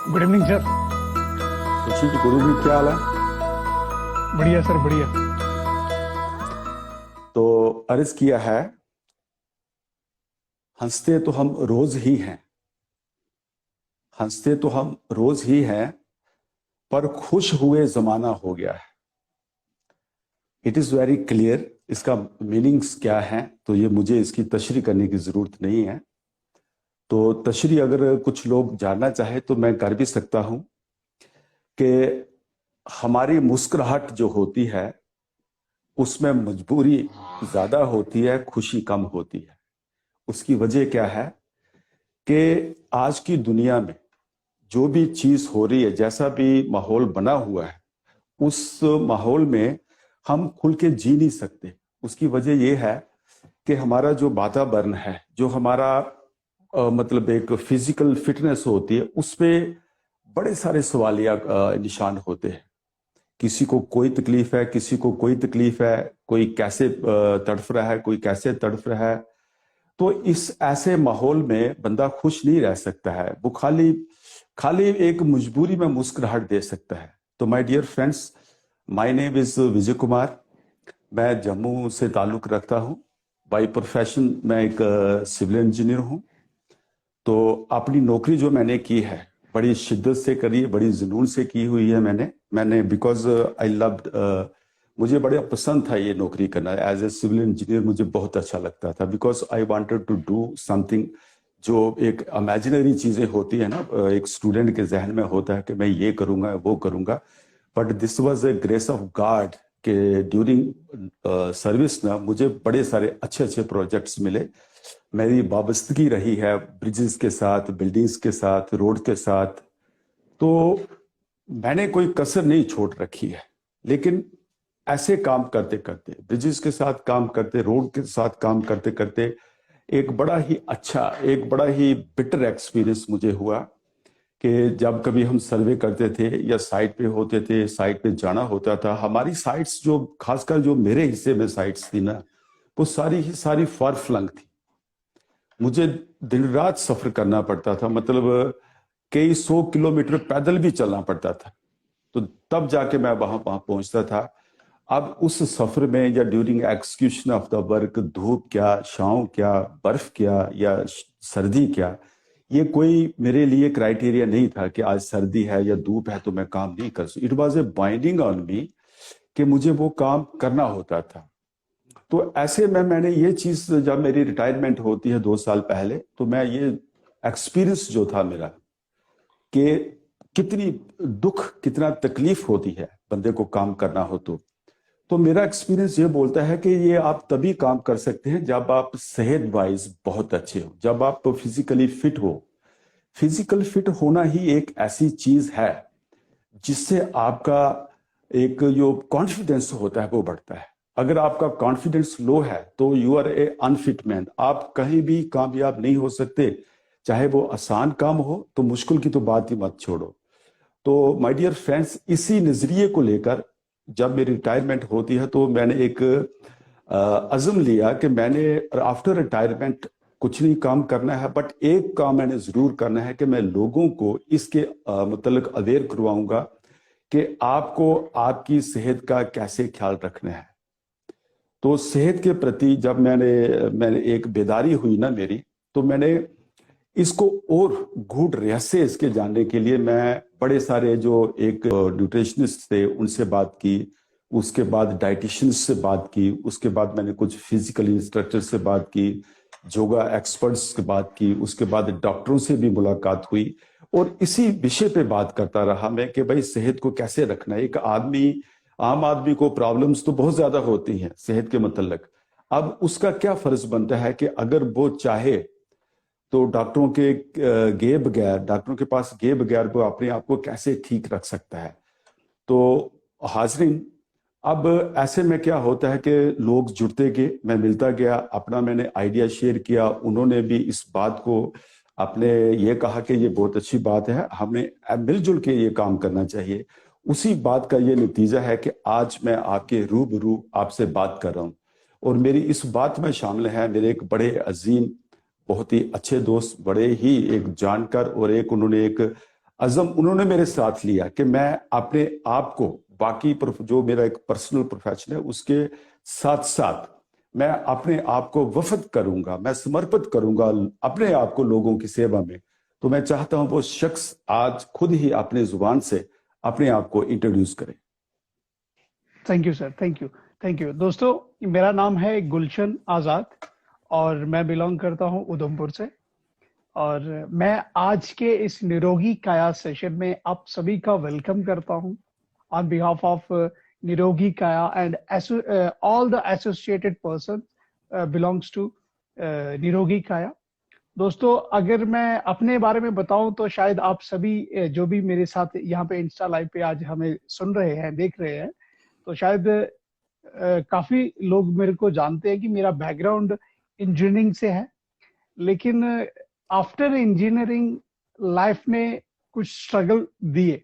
Good evening sir. खुशी की गुरु भी क्या हाल है। बढ़िया सर, बढ़िया। तो अर्ज किया है, हंसते तो हम रोज ही हैं, हंसते तो हम रोज ही हैं, पर खुश हुए जमाना हो गया है। It is very clear. इसका मीनिंग्स क्या है, तो ये मुझे इसकी तशरीह करने की जरूरत नहीं है। तो तशरीह अगर कुछ लोग जानना चाहे तो मैं कर भी सकता हूं कि हमारी मुस्कुराहट जो होती है उसमें मजबूरी ज्यादा होती है, खुशी कम होती है। उसकी वजह क्या है कि आज की दुनिया में जो भी चीज हो रही है, जैसा भी माहौल बना हुआ है, उस माहौल में हम खुल के जी नहीं सकते। उसकी वजह यह है कि हमारा जो वातावरण है, जो हमारा मतलब एक फिजिकल फिटनेस होती है, उस पे बड़े सारे सवालिया निशान होते हैं। किसी को कोई तकलीफ है, किसी को कोई तकलीफ है, कोई कैसे तड़फ रहा है, कोई कैसे तड़फ रहा है। तो इस ऐसे माहौल में बंदा खुश नहीं रह सकता है। वो खाली खाली एक मजबूरी में मुस्कुराहट दे सकता है। तो my dear friends, my name is Vijay Kumar. मैं जम्मू से ताल्लुक रखता हूँ। बाय प्रोफेशन मैं एक सिविल इंजीनियर हूँ। तो अपनी नौकरी जो मैंने की है बड़ी शिद्दत से करी है, बड़ी जुनून से की हुई है। मैंने बिकॉज आई लव, मुझे बड़ा पसंद था ये नौकरी करना। एज ए सिविल इंजीनियर मुझे बहुत अच्छा लगता था, because I wanted to do something. जो एक इमेजिनरी चीजें होती है ना, एक स्टूडेंट के जहन में होता है कि मैं ये करूंगा वो करूंगा, but this was a grace of God के ड्यूरिंग सर्विस ना मुझे बड़े सारे अच्छे अच्छे प्रोजेक्ट्स मिले। मेरी वाबस्तगी रही है ब्रिजेस के साथ, बिल्डिंग्स के साथ, रोड के साथ। तो मैंने कोई कसर नहीं छोड़ रखी है। लेकिन ऐसे काम करते करते, ब्रिजेस के साथ काम करते, रोड के साथ काम करते करते, एक बड़ा ही अच्छा, एक बड़ा ही बिटर एक्सपीरियंस मुझे हुआ कि जब कभी हम सर्वे करते थे या साइट पे होते थे, साइट पे जाना होता था। हमारी साइट्स जो, खासकर जो मेरे हिस्से में साइट्स थी ना, वो सारी ही सारी फार फ्लंग थी। मुझे दिन रात सफर करना पड़ता था, मतलब कई 100 किलोमीटर पैदल भी चलना पड़ता था। तो तब जाके मैं वहां वहां पहुंचता था। अब उस सफर में या during execution of the work, धूप क्या, छांव क्या, बर्फ क्या या सर्दी क्या, ये कोई मेरे लिए क्राइटेरिया नहीं था कि आज सर्दी है या धूप है तो मैं काम नहीं कर सकता। It was a binding on me कि मुझे वो काम करना होता था। तो ऐसे में मैंने ये चीज, जब मेरी रिटायरमेंट होती है 2 साल पहले, तो मैं ये एक्सपीरियंस जो था मेरा कि कितनी दुख, कितना तकलीफ होती है बंदे को काम करना हो। तो मेरा एक्सपीरियंस ये बोलता है कि ये आप तभी काम कर सकते हैं जब आप सेहत वाइज बहुत अच्छे हो, जब आप फिजिकली फिट हो। फिजिकल फिट होना ही एक ऐसी चीज है जिससे आपका एक जो कॉन्फिडेंस होता है वो बढ़ता है। अगर आपका कॉन्फिडेंस लो है तो you are a unfit man, आप कहीं भी कामयाब नहीं हो सकते। चाहे वो आसान काम हो, तो मुश्किल की तो बात ही मत छोड़ो। तो माय डियर फ्रेंड्स, इसी नजरिए को लेकर जब मेरी रिटायरमेंट होती है तो मैंने एक अज़म लिया कि मैंने आफ्टर रिटायरमेंट कुछ नहीं काम करना है, बट एक काम मैंने जरूर करना है कि मैं लोगों को इसके मतलब अवेयर करवाऊंगा कि आपको आपकी सेहत का कैसे ख्याल रखना है। तो सेहत के प्रति जब मैंने मैंने एक बेदारी हुई ना मेरी, तो मैंने इसको और गूढ़ रहस्य इसके जानने के लिए मैं बड़े सारे जो एक न्यूट्रिशनिस्ट थे उनसे बात की, उसके बाद डाइटिशियंस से बात की, उसके बाद मैंने कुछ फिजिकल इंस्ट्रक्टर से बात की, योगा एक्सपर्ट्स से बात की, उसके बाद डॉक्टरों से भी मुलाकात हुई। और इसी विषय पे बात करता रहा मैं कि भाई सेहत को कैसे रखना है। एक आदमी, आम आदमी को प्रॉब्लम्स तो बहुत ज्यादा होती हैं सेहत के मतलब। अब उसका क्या फर्ज बनता है कि अगर वो चाहे तो डॉक्टरों के गए बगैर, डॉक्टरों के पास गए बगैर वो अपने आप को कैसे ठीक रख सकता है। तो हाजरीन, अब ऐसे में क्या होता है कि लोग जुड़ते गए, मैं मिलता गया, अपना मैंने आइडिया शेयर किया, उन्होंने भी इस बात को अपने ये कहा कि ये बहुत अच्छी बात है, हमें मिलजुल के ये काम करना चाहिए। उसी बात का ये नतीजा है कि आज मैं आपके रूबरू आपसे बात कर रहा हूँ। और मेरी इस बात में शामिल है मेरे एक बड़े अजीम, बहुत ही अच्छे दोस्त, बड़े ही एक जानकार, और एक उन्होंने एक अज़म उन्होंने मेरे साथ लिया कि मैं अपने आप को बाकी जो मेरा एक पर्सनल प्रोफेशन है उसके साथ साथ मैं अपने आप को वफ़द करूंगा, मैं समर्पित करूंगा अपने आप को लोगों की सेवा में। तो मैं चाहता हूं वो शख्स आज खुद ही अपने जुबान से अपने आप को इंट्रोड्यूस करे। Thank you sir, thank you, thank you. दोस्तों, मेरा नाम है गुलशन आज़ाद और मैं बिलोंग करता हूं उधमपुर से। और मैं आज के इस निरोगी काया सेशन में आप सभी का वेलकम करता हूं on behalf of Nirogi Kaya and all the associated person belongs to Nirogi Kaya. दोस्तों, अगर मैं अपने बारे में बताऊं तो शायद आप सभी जो भी मेरे साथ यहाँ पे इंस्टा लाइव पे आज हमें सुन रहे हैं, देख रहे हैं, तो शायद काफी लोग मेरे को जानते हैं कि मेरा बैकग्राउंड इंजीनियरिंग से है। लेकिन आफ्टर इंजीनियरिंग लाइफ ने कुछ स्ट्रगल दिए।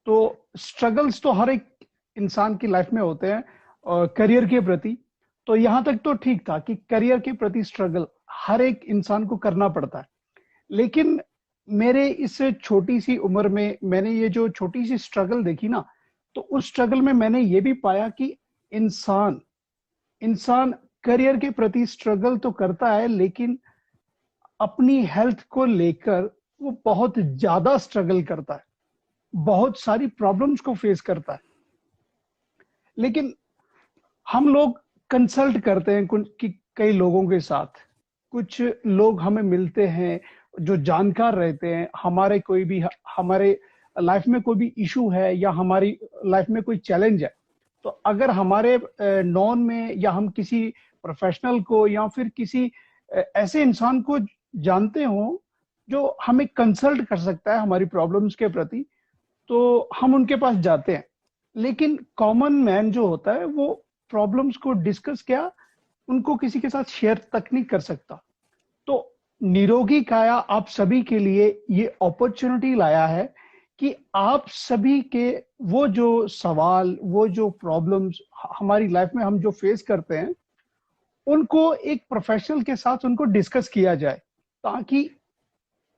तो स्ट्रगल्स तो हर एक इंसान की लाइफ में होते हैं करियर के प्रति। तो यहाँ तक तो ठीक था कि करियर के प्रति स्ट्रगल हर एक इंसान को करना पड़ता है। लेकिन मेरे इस छोटी सी उम्र में मैंने ये जो छोटी सी स्ट्रगल देखी ना, तो उस स्ट्रगल में मैंने ये भी पाया कि इंसान करियर के प्रति स्ट्रगल तो करता है, लेकिन अपनी हेल्थ को लेकर वो बहुत ज्यादा स्ट्रगल करता है, बहुत सारी प्रॉब्लम्स को फेस करता है। लेकिन हम लोग कंसल्ट करते हैं कई लोगों के साथ। कुछ लोग हमें मिलते हैं जो जानकार रहते हैं। हमारे लाइफ में कोई भी इशू है या हमारी लाइफ में कोई चैलेंज है, तो अगर हमारे नॉन में या हम किसी प्रोफेशनल को या फिर किसी ऐसे इंसान को जानते हो जो हमें कंसल्ट कर सकता है हमारी प्रॉब्लम्स के प्रति, तो हम उनके पास जाते हैं। लेकिन कॉमन मैन जो होता है वो प्रॉब्लम्स को डिस्कस क्या, उनको किसी के साथ शेयर तक नहीं कर सकता। तो निरोगी काया आप सभी के लिए ये अपॉर्चुनिटी लाया है कि आप सभी के वो जो सवाल, वो जो प्रॉब्लम्स हमारी लाइफ में हम जो फेस करते हैं, उनको एक प्रोफेशनल के साथ उनको डिस्कस किया जाए, ताकि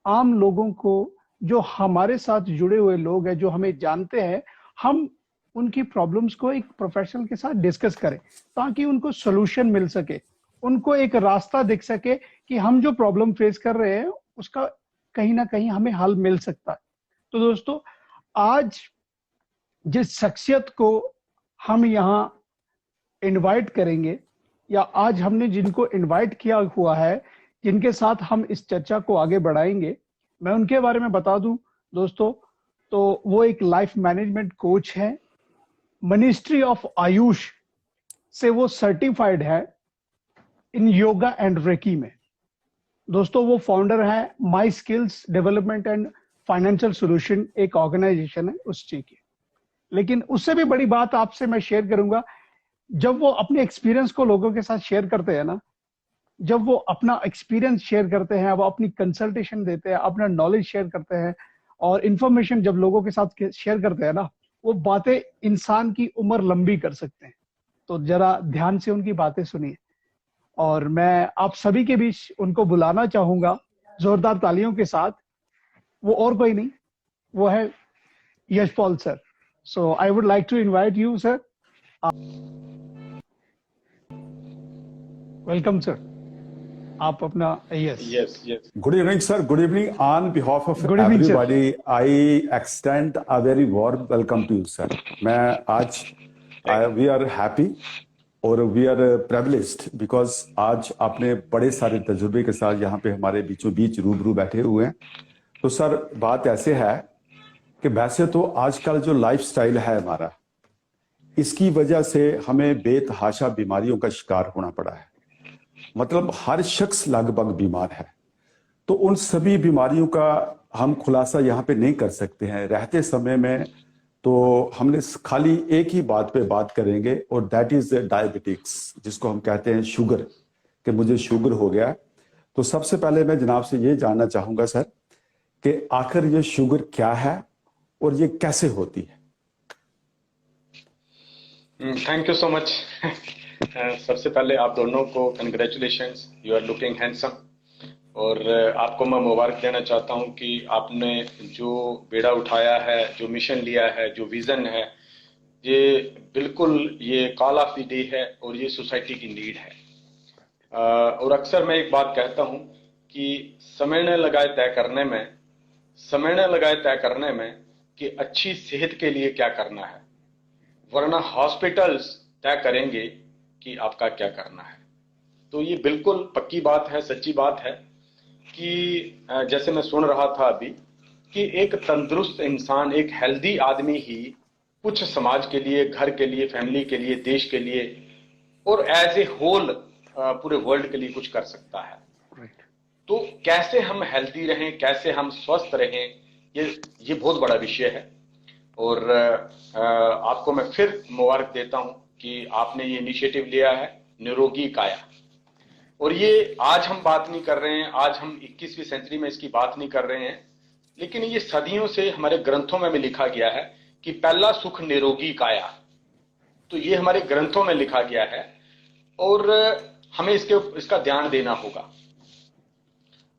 आम लोगों को, जो हमारे साथ जुड़े हुए लोग हैं, जो हमें जानते हैं, हम उनकी प्रॉब्लम्स को एक प्रोफेशनल के साथ डिस्कस करें, ताकि उनको सोल्यूशन मिल सके, उनको एक रास्ता दिख सके कि हम जो प्रॉब्लम फेस कर रहे हैं उसका कहीं ना कहीं हमें हल मिल सकता है। तो दोस्तों, आज जिस शख्सियत को हम यहाँ इनवाइट करेंगे, या आज हमने जिनको इनवाइट किया हुआ है, जिनके साथ हम इस चर्चा को आगे बढ़ाएंगे, मैं उनके बारे में बता दूं दोस्तों, तो वो एक लाइफ मैनेजमेंट कोच है। मिनिस्ट्री ऑफ आयुष से वो सर्टिफाइड है इन योगा एंड रेकी में। दोस्तों, वो फाउंडर है my skills development and financial solution, एक ऑर्गेनाइजेशन है उस चीज की। लेकिन उससे भी बड़ी बात आपसे मैं शेयर करूंगा, जब वो अपने एक्सपीरियंस को लोगों के साथ शेयर करते हैं ना, जब वो अपना एक्सपीरियंस शेयर करते हैं, वो अपनी कंसल्टेशन देते हैं, अपना नॉलेज शेयर करते हैं, और इंफॉर्मेशन जब लोगों के साथ शेयर करते हैं ना, वो बातें इंसान की उम्र लंबी कर सकते हैं। तो जरा ध्यान से उनकी बातें सुनिए। और मैं आप सभी के बीच उनको बुलाना चाहूंगा जोरदार तालियों के साथ। वो और कोई नहीं, वो है Yashpal sir. So I would like to invite you sir. Welcome sir. आप अपना Yes. Good evening, sir. Good evening. On behalf of Good evening, sir. everybody, I extend a very warm welcome to you, sir. मैं आज we are happy और we are privileged because आज आपने बड़े सारे तजुर्बे के साथ यहाँ पे हमारे बीचों बीच रूबरू बैठे हुए हैं। तो सर, बात ऐसे है कि वैसे तो आजकल जो लाइफस्टाइल है हमारा, इसकी वजह से हमें बेतहाशा बीमारियों का शिकार होना पड़ा है। मतलब हर शख्स लगभग बीमार है। तो उन सभी बीमारियों का हम खुलासा यहाँ पे नहीं कर सकते हैं रहते समय में। तो हमने खाली एक ही बात पे बात करेंगे, और दैट इज डायबिटिक्स, जिसको हम कहते हैं शुगर, कि मुझे शुगर हो गया। तो सबसे पहले मैं जनाब से ये जानना चाहूंगा सर कि आखिर ये शुगर क्या है और ये कैसे होती है। Thank you so much. सबसे पहले आप दोनों को congratulations, you are looking handsome. और आपको मैं मुबारक देना चाहता हूं कि आपने जो बेड़ा उठाया है, जो मिशन लिया है, जो विजन है, ये बिल्कुल ये कॉल ऑफ द डे है और ये सोसाइटी की नीड है। और अक्सर मैं एक बात कहता हूं कि समय न लगाए तय करने में, समय न लगाए तय करने में कि अच्छी सेहत के लिए क्या करना है, वरना हॉस्पिटल्स तय करेंगे कि आपका क्या करना है। तो ये बिल्कुल पक्की बात है, सच्ची बात है कि जैसे मैं सुन रहा था अभी कि एक तंदुरुस्त इंसान, एक हेल्दी आदमी ही कुछ समाज के लिए, घर के लिए, फैमिली के लिए, देश के लिए और एज ए होल पूरे वर्ल्ड के लिए कुछ कर सकता है। तो कैसे हम हेल्दी रहें, कैसे हम स्वस्थ रहें, ये बहुत बड़ा विषय है। और आपको मैं फिर मुबारक देता हूं कि आपने ये इनिशिएटिव लिया है निरोगी काया। और ये आज हम बात नहीं कर रहे हैं, आज हम 21वीं सेंचुरी में इसकी बात नहीं कर रहे हैं, लेकिन ये सदियों से हमारे ग्रंथों में भी लिखा गया है कि पहला सुख निरोगी काया। तो ये हमारे ग्रंथों में लिखा गया है और हमें इसका ध्यान देना होगा।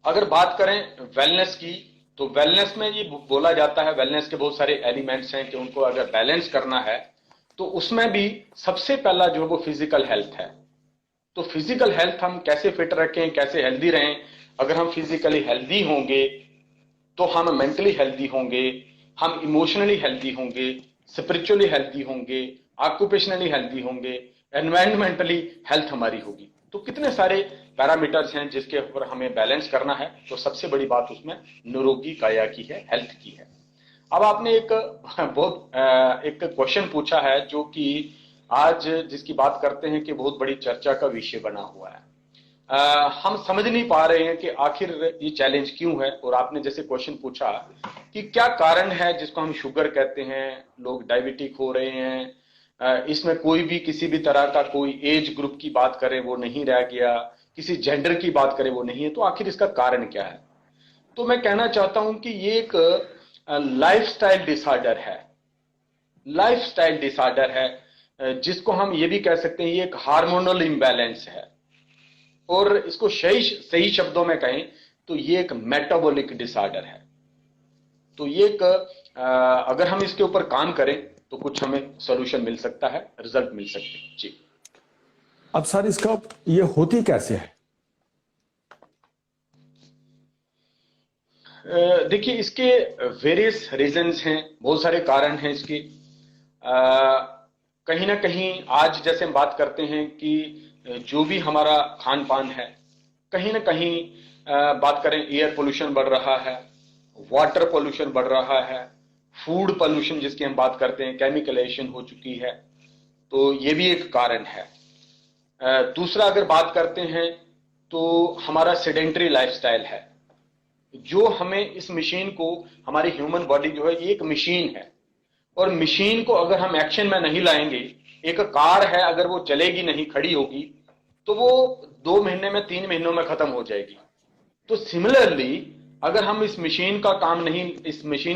अगर बात करें वेलनेस की, तो वेलनेस में ये बोला जाता है, वेलनेस के बहुत सारे एलिमेंट्स हैं कि उनको अगर बैलेंस करना है तो उसमें भी सबसे पहला जो है वो फिजिकल हेल्थ है। तो फिजिकल हेल्थ हम कैसे फिट रखें, कैसे हेल्दी रहें। अगर हम फिजिकली हेल्दी होंगे तो हम मेंटली हेल्दी होंगे, हम इमोशनली हेल्दी होंगे, स्पिरिचुअली हेल्दी होंगे, ऑक्यूपेशनली हेल्दी होंगे, एनवायरमेंटली हेल्थ हमारी होगी। तो कितने सारे पैरामीटर्स हैं जिसके ऊपर हमें बैलेंस करना है। तो सबसे बड़ी बात उसमें निरोगी काया की है, हेल्थ की है। अब आपने एक क्वेश्चन पूछा है जो कि आज जिसकी बात करते हैं कि बहुत बड़ी चर्चा का विषय बना हुआ है। हम समझ नहीं पा रहे हैं कि आखिर ये चैलेंज क्यों है। और आपने जैसे क्वेश्चन पूछा कि क्या कारण है जिसको हम शुगर कहते हैं, लोग डायबिटिक हो रहे हैं, इसमें कोई भी किसी भी तरह का कोई एज ग्रुप की बात करे वो नहीं रह गया, किसी जेंडर की बात करे वो नहीं है, तो आखिर इसका कारण क्या है। तो मैं कहना चाहता हूं कि ये एक लाइफस्टाइल डिसऑर्डर है, लाइफस्टाइल डिसऑर्डर है, जिसको हम ये भी कह सकते हैं ये एक हार्मोनल इम्बैलेंस है। और इसको सही शब्दों में कहें तो ये एक मेटाबॉलिक डिसऑर्डर है। तो ये एक अगर हम इसके ऊपर काम करें तो कुछ हमें सॉल्यूशन मिल सकता है, रिजल्ट मिल सकते हैं। जी। अब सर इसका ये होती कैसे है? देखिए इसके वेरियस रीजंस हैं, बहुत सारे कारण हैं इसके। कहीं ना कहीं आज जैसे हम बात करते हैं कि जो भी हमारा खान पान है, कहीं ना कहीं बात करें एयर पोल्यूशन बढ़ रहा है, वाटर पोल्यूशन बढ़ रहा है, फूड पोल्यूशन जिसकी हम बात करते हैं, केमिकलाइजेशन हो चुकी है, तो ये भी एक कारण है। दूसरा अगर बात करते हैं तो हमारा सेडेंटरी लाइफस्टाइल है, जो हमें इस मशीन को, हमारी ह्यूमन बॉडी जो है ये एक मशीन है और मशीन को अगर हम एक्शन में नहीं लाएंगे, एक कार है अगर वो चलेगी नहीं, खड़ी होगी, तो वो 2 महीने में 3 महीनों में खत्म हो जाएगी। तो सिमिलरली अगर हम इस मशीन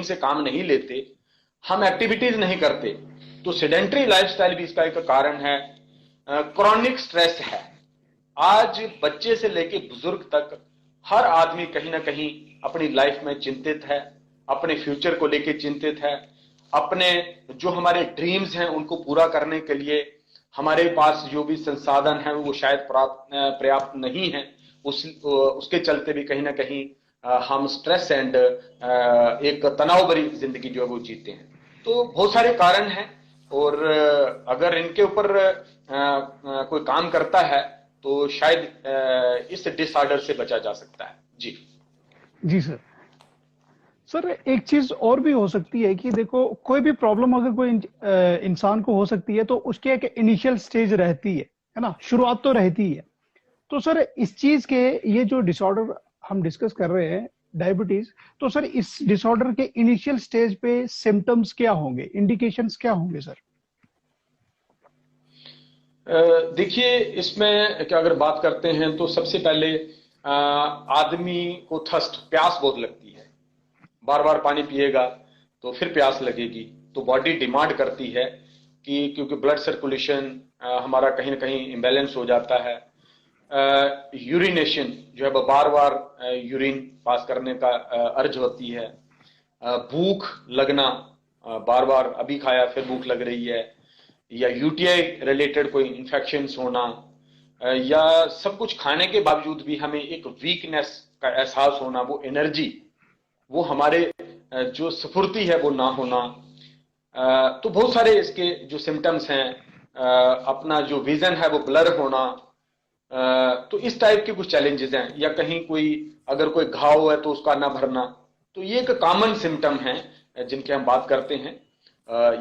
से काम नहीं लेते, हम एक्टिविटीज नहीं करते, तो सेडेंटरी लाइफस्टाइल भी इसका एक कारण है। क्रॉनिक स्ट्रेस है, आज बच्चे से लेके बुजुर्ग तक हर आदमी कहीं ना कहीं अपनी लाइफ में चिंतित है, अपने फ्यूचर को लेके चिंतित है, अपने जो हमारे ड्रीम्स हैं उनको पूरा करने के लिए हमारे पास जो भी संसाधन है वो शायद पर्याप्त नहीं है। उसके चलते भी कहीं ना कहीं हम स्ट्रेस एंड एक तनाव भरी जिंदगी जो है वो जीते हैं। तो बहुत सारे कारण हैं और अगर इनके ऊपर कोई काम करता है तो शायद इस डिसऑर्डर से बचा जा सकता है। जी जी सर, एक चीज और भी हो सकती है कि देखो कोई भी प्रॉब्लम अगर कोई इंसान को हो सकती है तो उसकी एक इनिशियल स्टेज रहती है ना, शुरुआत तो रहती है। तो सर इस चीज के, ये जो डिसऑर्डर हम डिस्कस कर रहे हैं डायबिटीज, तो सर इस डिसऑर्डर के इनिशियल स्टेज पे सिम्टम्स क्या होंगे, इंडिकेशंस क्या होंगे सर? देखिए इसमें क्या अगर बात करते हैं तो सबसे पहले आदमी को प्यास बहुत लगती है, बार बार पानी पिएगा तो फिर प्यास लगेगी, तो बॉडी डिमांड करती है कि क्योंकि ब्लड सर्कुलेशन हमारा कहीं ना कहीं इम्बैलेंस हो जाता है, यूरिनेशन जो है वो बार बार यूरिन पास करने का अर्ज होती है, भूख लगना, बार बार अभी खाया फिर भूख लग रही है, या यूटीआई रिलेटेड कोई इन्फेक्शंस होना, या सब कुछ खाने के बावजूद भी हमें एक वीकनेस का एहसास होना, वो एनर्जी, वो हमारे जो स्फूर्ति है वो ना होना। तो बहुत सारे इसके जो सिम्टम्स हैं, अपना जो विजन है वो ब्लर होना, तो इस टाइप के कुछ चैलेंजेस हैं, या कहीं कोई अगर कोई घाव है तो उसका ना भरना। तो ये एक कॉमन सिम्टम हैं जिनकी हम बात करते हैं।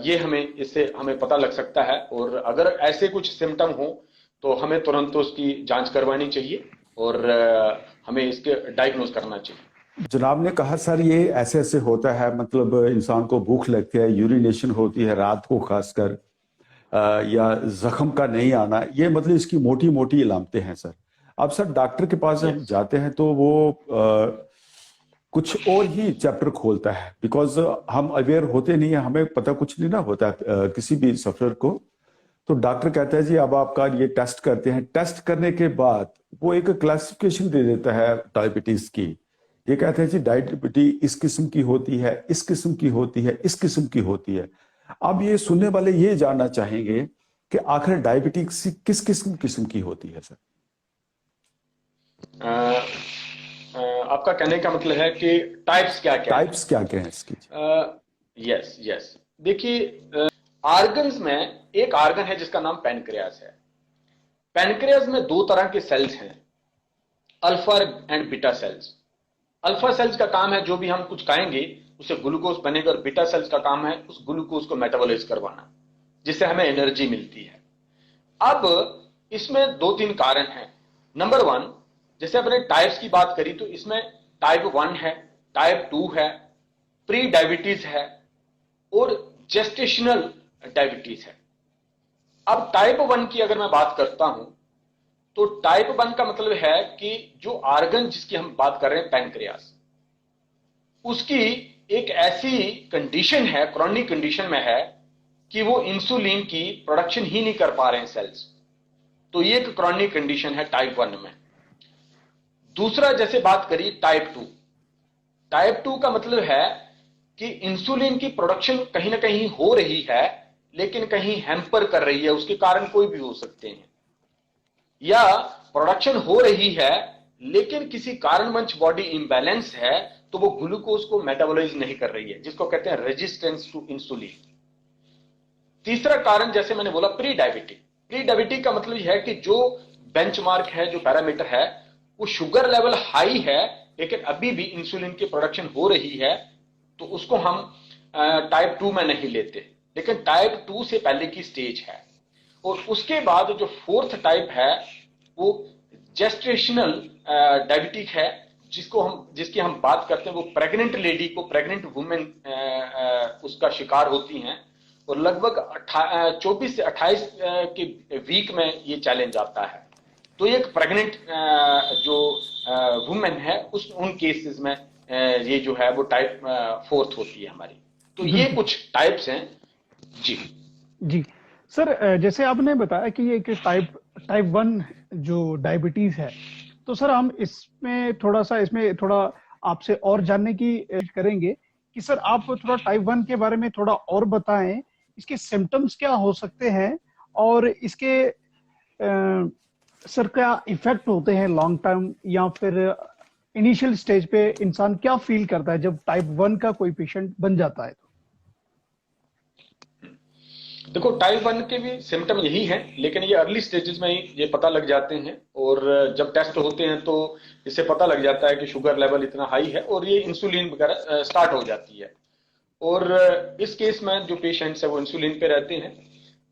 ये इससे हमें पता लग सकता है, और अगर ऐसे कुछ सिम्टम हो तो हमें तुरंत उसकी जांच करवानी चाहिए और हमें इसके डायग्नोज करना चाहिए। जनाब ने कहा सर ये ऐसे ऐसे होता है, मतलब इंसान को भूख लगती है, यूरिनेशन होती है रात को खासकर, या जख्म का नहीं आना, ये मतलब इसकी मोटी मोटी अलामतें हैं सर। अब सर डॉक्टर के पास हम जाते हैं तो वो कुछ और ही चैप्टर खोलता है, बिकॉज हम अवेयर होते नहीं है, हमें पता कुछ नहीं ना होता किसी भी सफर को। तो डॉक्टर कहता है जी अब आपका ये टेस्ट करते हैं, टेस्ट करने के बाद वो एक क्लासिफिकेशन दे देता है डायबिटीज की। ये कहते हैं जी डायबिटीज इस किस्म की होती है, इस किस्म की होती है, इस किस्म की होती है। अब ये सुनने वाले ये जानना चाहेंगे कि आखिर डायबिटीज किस किस्म की होती है सर? आपका कहने का मतलब है कि टाइप्स क्या क्या हैं इसकी? यस, देखिए, ऑर्गन्स में एक ऑर्गन है जिसका नाम पैनक्रियास है। पैनक्रियास में दो तरह के सेल्स हैं, alpha and beta cells. Alpha cells का काम है जो भी हम कुछ खाएंगे उससे ग्लूकोज बनेगा, और बीटा सेल्स का काम है उस ग्लूकोज को मेटाबोलाइज करवाना, जिससे हमें एनर्जी मिलती है। अब इसमें दो तीन कारण हैं। नंबर वन, जैसे अपने टाइप्स की बात करी तो इसमें टाइप 1 है, टाइप 2 है, प्री डायबिटीज है और जेस्टेशनल डायबिटीज है। अब टाइप 1 की अगर मैं बात करता हूं तो टाइप 1 का मतलब है कि जो ऑर्गन जिसकी हम बात कर रहे हैं पैनक्रियास, उसकी एक ऐसी कंडीशन है, क्रॉनिक कंडीशन में है कि वो इंसुलिन की प्रोडक्शन ही नहीं कर पा रहे हैं सेल्स। तो ये एक क्रॉनिक कंडीशन है टाइप 1 में। दूसरा जैसे बात करी टाइप 2, टाइप 2 का मतलब है कि इंसुलिन की प्रोडक्शन कहीं ना कहीं हो रही है लेकिन कहीं हैम्पर कर रही है, उसके कारण कोई भी हो सकते हैं, या प्रोडक्शन हो रही है लेकिन किसी कारणवश बॉडी इंबैलेंस है तो वो ग्लूकोज को मेटाबोलाइज नहीं कर रही है, जिसको कहते हैं रेजिस्टेंस टू इंसुलिन। तीसरा कारण जैसे मैंने बोला प्री डायबिटिक। प्री डायबिटिक का मतलब यह है कि जो बेंचमार्क है, जो पैरामीटर है, वो शुगर लेवल हाई है लेकिन अभी भी इंसुलिन की प्रोडक्शन हो रही है, तो उसको हम टाइप 2 में नहीं लेते, लेकिन टाइप 2 से पहले की स्टेज है। और उसके बाद जो फोर्थ टाइप है वो जेस्टेशनल डायबिटिक है, जिसकी हम बात करते हैं, वो प्रेग्नेंट लेडी को, प्रेग्नेंट वुमेन उसका शिकार होती हैं, और लगभग 24 से 28 के वीक में ये चैलेंज आता है। तो एक प्रेग्नेंट जो वुमेन है उन केसेस में ये जो है वो टाइप 4 होती है हमारी। तो ये कुछ टाइप्स हैं जी सर। जैसे आपने बताया कि ये टाइप 1 जो डायबिटीज है, तो सर हम इसमें थोड़ा आपसे और जानने की करेंगे कि सर आप थोड़ा टाइप 1 के बारे में थोड़ा और बताएं, इसके सिम्टम्स क्या हो सकते हैं और इसके सर क्या इफेक्ट होते हैं लॉन्ग टर्म, या फिर इनिशियल स्टेज पे इंसान क्या फील करता है जब टाइप 1 का कोई पेशेंट बन जाता है? देखो, टाइप 1 के भी सिम्टम यही हैं, लेकिन ये अर्ली स्टेजेस में ही ये पता लग जाते हैं, और जब टेस्ट होते हैं तो इससे पता लग जाता है कि शुगर लेवल इतना हाई है और ये इंसुलिन वगैरह स्टार्ट हो जाती है। और इस केस में जो पेशेंट्स है वो इंसुलिन पे रहते हैं,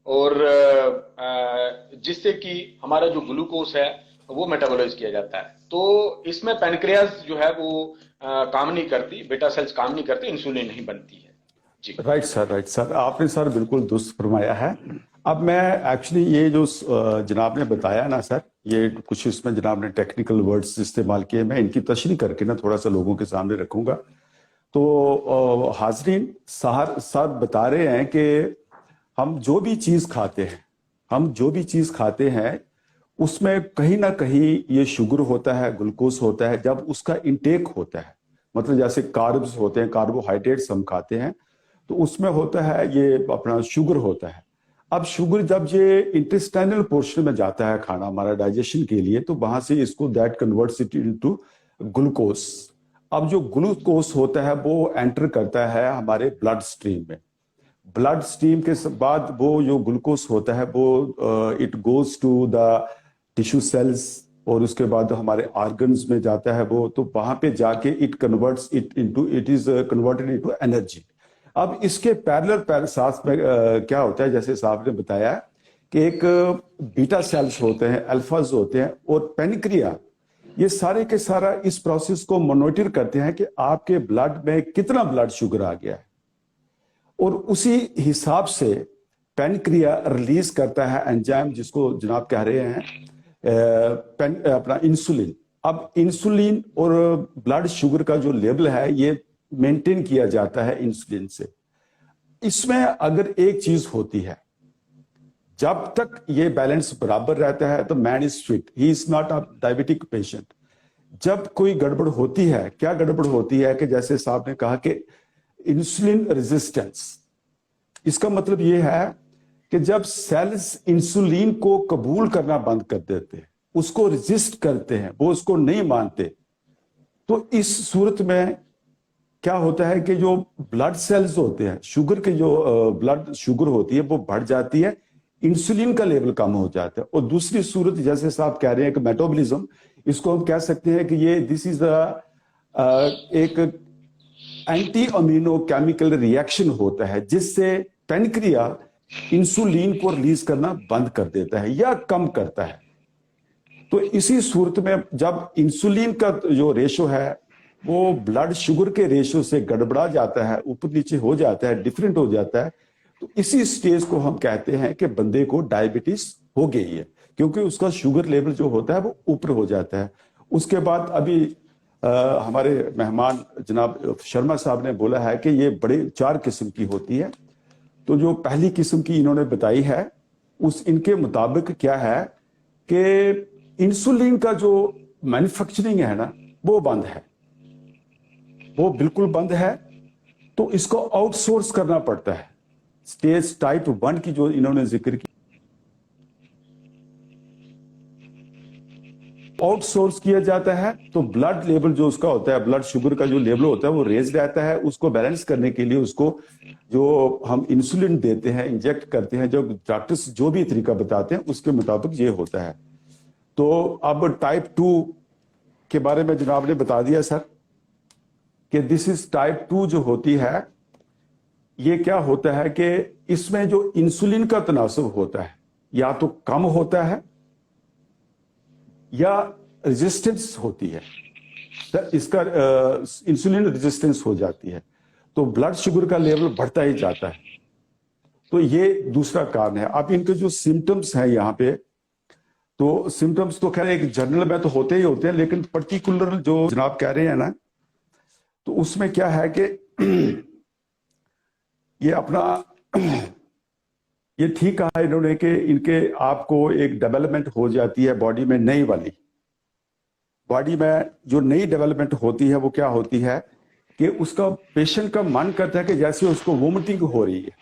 और जिससे कि हमारा जो ग्लूकोज है वो मेटाबोलाइज किया जाता है। तो इसमें पैनक्रियास जो है वो काम नहीं करती, बीटा सेल्स काम नहीं करती, इंसुलिन नहीं बनती है जी। राइट सर, आपने सर बिल्कुल दुरुस्त फरमाया है। अब मैं एक्चुअली ये जो जनाब ने बताया ना सर, ये कुछ इसमें जनाब ने टेक्निकल वर्ड्स इस्तेमाल किए, मैं इनकी तशरीह करके ना थोड़ा सा लोगों के सामने रखूंगा। तो हाजरीन, साहब बता रहे हैं कि हम जो भी चीज खाते हैं उसमें कहीं ना कहीं ये शुगर होता है, ग्लूकोज होता है। जब उसका इंटेक होता है, मतलब जैसे कार्ब्स होते हैं, कार्बोहाइड्रेट्स हम खाते हैं, तो उसमें होता है ये अपना शुगर होता है। अब शुगर जब ये इंटेस्टाइनल पोर्शन में जाता है खाना हमारा डाइजेशन के लिए, तो वहां से इसको that converts it into glucose. अब जो ग्लूकोज होता है वो एंटर करता है हमारे ब्लड स्ट्रीम में। ब्लड स्ट्रीम के बाद वो जो ग्लूकोज होता है वो it goes to the tissue cells, और उसके बाद हमारे ऑर्गन्स में जाता है वो, तो वहां पे जाके it converts it into, it is converted into energy. अब इसके पैरेलल साथ में क्या होता है, जैसे साहब ने बताया कि एक बीटा सेल्स होते हैं, अल्फाज होते हैं, और पेनक्रिया, ये सारे के सारा इस प्रोसेस को मॉनिटर करते हैं कि आपके ब्लड में कितना ब्लड शुगर आ गया है, और उसी हिसाब से पेनक्रिया रिलीज करता है एंजाइम, जिसको जनाब कह रहे हैं अपना इंसुलिन। अब इंसुलिन और ब्लड शुगर का जो लेवल है ये मेंटेन किया जाता है इंसुलिन से। इसमें अगर एक चीज होती है, जब तक ये बैलेंस बराबर रहता है तो man is fit, he is not a diabetic patient. जब कोई गड़बड़ होती है, क्या गड़बड़ होती है कि जैसे साहब ने कहा कि इंसुलिन रेजिस्टेंस, इसका मतलब ये है कि जब सेल्स इंसुलिन को कबूल करना बंद कर देते हैं, उसको रेजिस्ट करते हैं, वो उसको नहीं मानते, तो इस सूरत में क्या होता है कि जो ब्लड सेल्स होते हैं, शुगर के जो ब्लड शुगर होती है वो बढ़ जाती है, इंसुलिन का लेवल कम हो जाता है। और दूसरी सूरत जैसे साहब कह रहे हैं कि मेटाबॉलिज्म, इसको हम कह सकते हैं कि ये दिस इज एक एंटी अमीनो केमिकल रिएक्शन होता है, जिससे पेनक्रिया इंसुलिन को रिलीज करना बंद कर देता है या कम करता है। तो इसी सूरत में जब इंसुलिन का जो रेशो है वो ब्लड शुगर के रेशो से गड़बड़ा जाता है, ऊपर नीचे हो जाता है, डिफरेंट हो जाता है, तो इसी स्टेज को हम कहते हैं कि बंदे को डायबिटीज हो गई है, क्योंकि उसका शुगर लेवल जो होता है वो ऊपर हो जाता है। उसके बाद अभी हमारे मेहमान जनाब शर्मा साहब ने बोला है कि ये बड़े 4 किस्म की होती है। तो जो पहली किस्म की इन्होंने बताई है, उस इनके मुताबिक क्या है कि इंसुलिन का जो मैन्युफैक्चरिंग है ना, वो बंद है, वो बिल्कुल बंद है। तो इसको आउटसोर्स करना पड़ता है। स्टेज टाइप 1 की जो इन्होंने जिक्र की, आउटसोर्स किया जाता है, तो ब्लड लेवल जो उसका होता है, ब्लड शुगर का जो लेवल होता है वो रेज रहता है। उसको बैलेंस करने के लिए उसको जो हम इंसुलिन देते हैं, इंजेक्ट करते हैं, जो डॉक्टर्स जो भी तरीका बताते हैं उसके मुताबिक ये होता है। तो अब टाइप 2 के बारे में जनाब ने बता दिया सर कि दिस इज टाइप 2 जो होती है, ये क्या होता है कि इसमें जो इंसुलिन का तनासब होता है या तो कम होता है या रेजिस्टेंस होती है, इसका इंसुलिन रेजिस्टेंस हो जाती है, तो ब्लड शुगर का लेवल बढ़ता ही जाता है। तो ये दूसरा कारण है। अब इनके जो सिम्टम्स हैं यहाँ पे, तो सिम्टम्स तो खैर एक जनरल में तो होते ही होते हैं, लेकिन पर्टिकुलर जो जनाब कह रहे हैं ना, तो उसमें क्या है कि ये अपना ये ठीक कहा इन्होंने कि इनके आपको एक डेवलपमेंट हो जाती है बॉडी में, नई वाली बॉडी में जो नई डेवलपमेंट होती है वो क्या होती है कि उसका पेशेंट का मन करता है कि जैसे उसको वोमिटिंग हो रही है,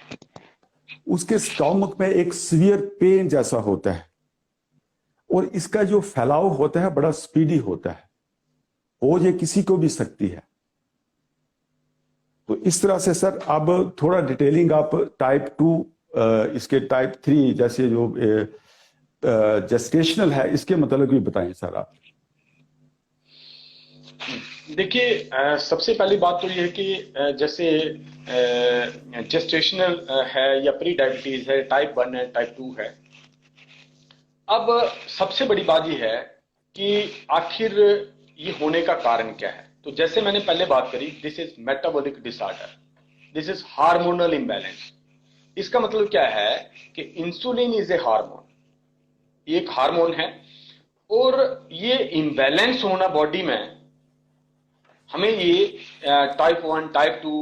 उसके स्टोमक में एक सीवियर पेन जैसा होता है, और इसका जो फैलाव होता है बड़ा स्पीडी होता है, हो ये किसी को भी सकती है। तो इस तरह से सर अब थोड़ा डिटेलिंग आप टाइप 2 इसके टाइप 3 जैसे जो जेस्टेशनल है इसके मतलब भी बताएं सर आप। देखिए, सबसे पहली बात तो ये है कि जैसे जेस्टेशनल है या प्री डायबिटीज है, टाइप 1 है, टाइप 2 है। अब सबसे बड़ी बात ये है कि आखिर ये होने का कारण क्या है। तो जैसे मैंने पहले बात करी, this is metabolic disorder, this is hormonal imbalance. इसका मतलब क्या है कि इंसुलिन इज ए हार्मोन, ये एक हार्मोन है, और ये इम्बैलेंस होना बॉडी में हमें ये टाइप 1, टाइप 2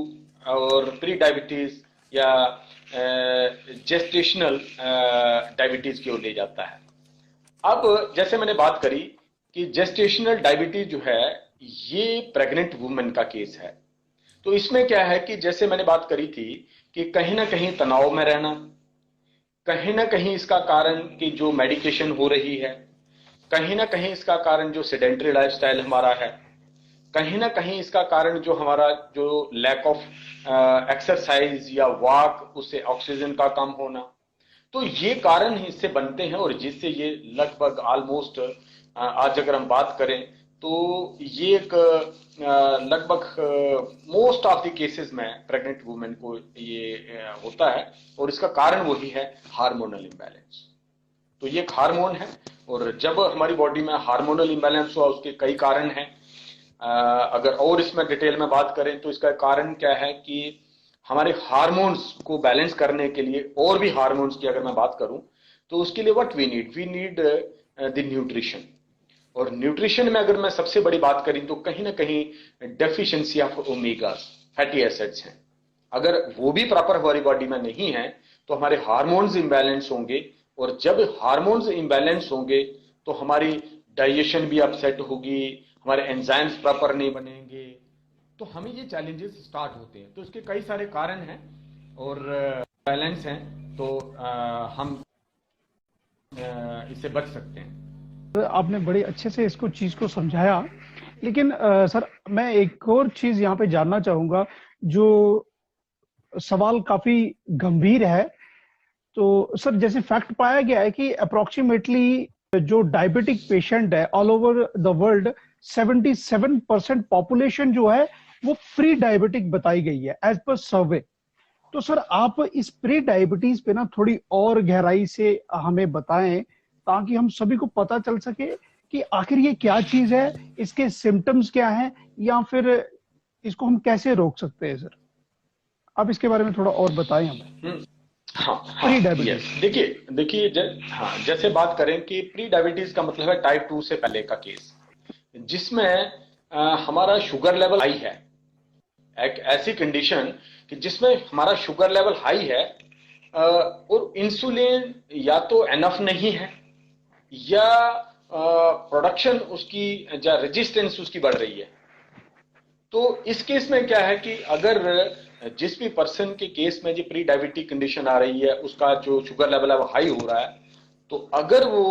और प्री डायबिटीज या जेस्टेशनल डायबिटीज की ओर ले जाता है। अब जैसे मैंने बात करी कि जेस्टेशनल डायबिटीज जो है ये प्रेग्नेंट वुमेन का केस है। तो इसमें क्या है कि जैसे मैंने बात करी थी कि कहीं ना कहीं तनाव में रहना, कहीं ना कहीं इसका कारण कि जो मेडिकेशन हो रही है, कहीं ना कहीं इसका कारण जो सेडेंटरी लाइफस्टाइल हमारा है, कहीं ना कहीं इसका कारण जो हमारा जो लैक ऑफ एक्सरसाइज या वॉक, उससे ऑक्सीजन का कम होना। तो ये कारण ही इससे बनते हैं और जिससे ये लगभग ऑलमोस्ट आज अगर हम बात करें तो ये एक लगभग मोस्ट ऑफ द केसेस में प्रेग्नेंट वुमेन को ये होता है और इसका कारण वही है हार्मोनल इम्बैलेंस। तो ये एक हार्मोन है और जब हमारी बॉडी में हार्मोनल इम्बैलेंस हुआ उसके कई कारण हैं। अगर और इसमें डिटेल में बात करें तो इसका कारण क्या है कि हमारे हार्मोन्स को बैलेंस करने के लिए और भी हार्मोन्स की अगर मैं बात करूं तो उसके लिए what we need the nutrition. और न्यूट्रिशन में अगर मैं सबसे बड़ी बात करी तो कहीं ना कहीं डेफिशिएंसी ऑफ ओमेगास फैटी एसिड्स हैं। अगर वो भी प्रॉपर हमारी बॉडी में नहीं है तो हमारे हार्मोन्स इम्बैलेंस होंगे और जब हार्मोन्स इम्बैलेंस होंगे तो हमारी डाइजेशन भी अपसेट होगी, हमारे एंजाइम्स प्रॉपर नहीं बनेंगे, तो हमें ये चैलेंजेस स्टार्ट होते हैं। तो इसके कई सारे कारण हैं और बैलेंस हैं तो हम इससे बच सकते हैं। आपने बड़े अच्छे से इसको चीज को समझाया, लेकिन सर मैं एक और चीज यहाँ पे जानना चाहूंगा। जो सवाल काफी गंभीर है, तो सर जैसे फैक्ट पाया गया है कि अप्रोक्सीमेटली जो डायबिटिक पेशेंट है all over the world 77% population जो है वो प्री डायबिटिक बताई गई है एज पर सर्वे। तो सर आप इस प्री डायबिटीज पे ना थोड़ी और गहराई से हमें बताएं ताकि हम सभी को पता चल सके कि आखिर ये क्या चीज है, इसके सिम्टम्स क्या हैं, या फिर इसको हम कैसे रोक सकते हैं। सर आप इसके बारे में थोड़ा और बताएं हमें। हाँ, प्री डायबिटीज, देखिए जैसे बात करें कि प्री डायबिटीज का मतलब है टाइप 2 से पहले का केस, जिसमें हमारा शुगर लेवल हाई है। एक ऐसी कंडीशन कि जिसमें हमारा शुगर लेवल हाई है और इंसुलिन या तो एनफ नहीं है या प्रोडक्शन उसकी या रेजिस्टेंस उसकी बढ़ रही है। तो इस केस में क्या है कि अगर जिस भी पर्सन के केस में जो प्री डायबिटिक कंडीशन आ रही है उसका जो शुगर लेवल है वो हाई हो रहा है, तो अगर वो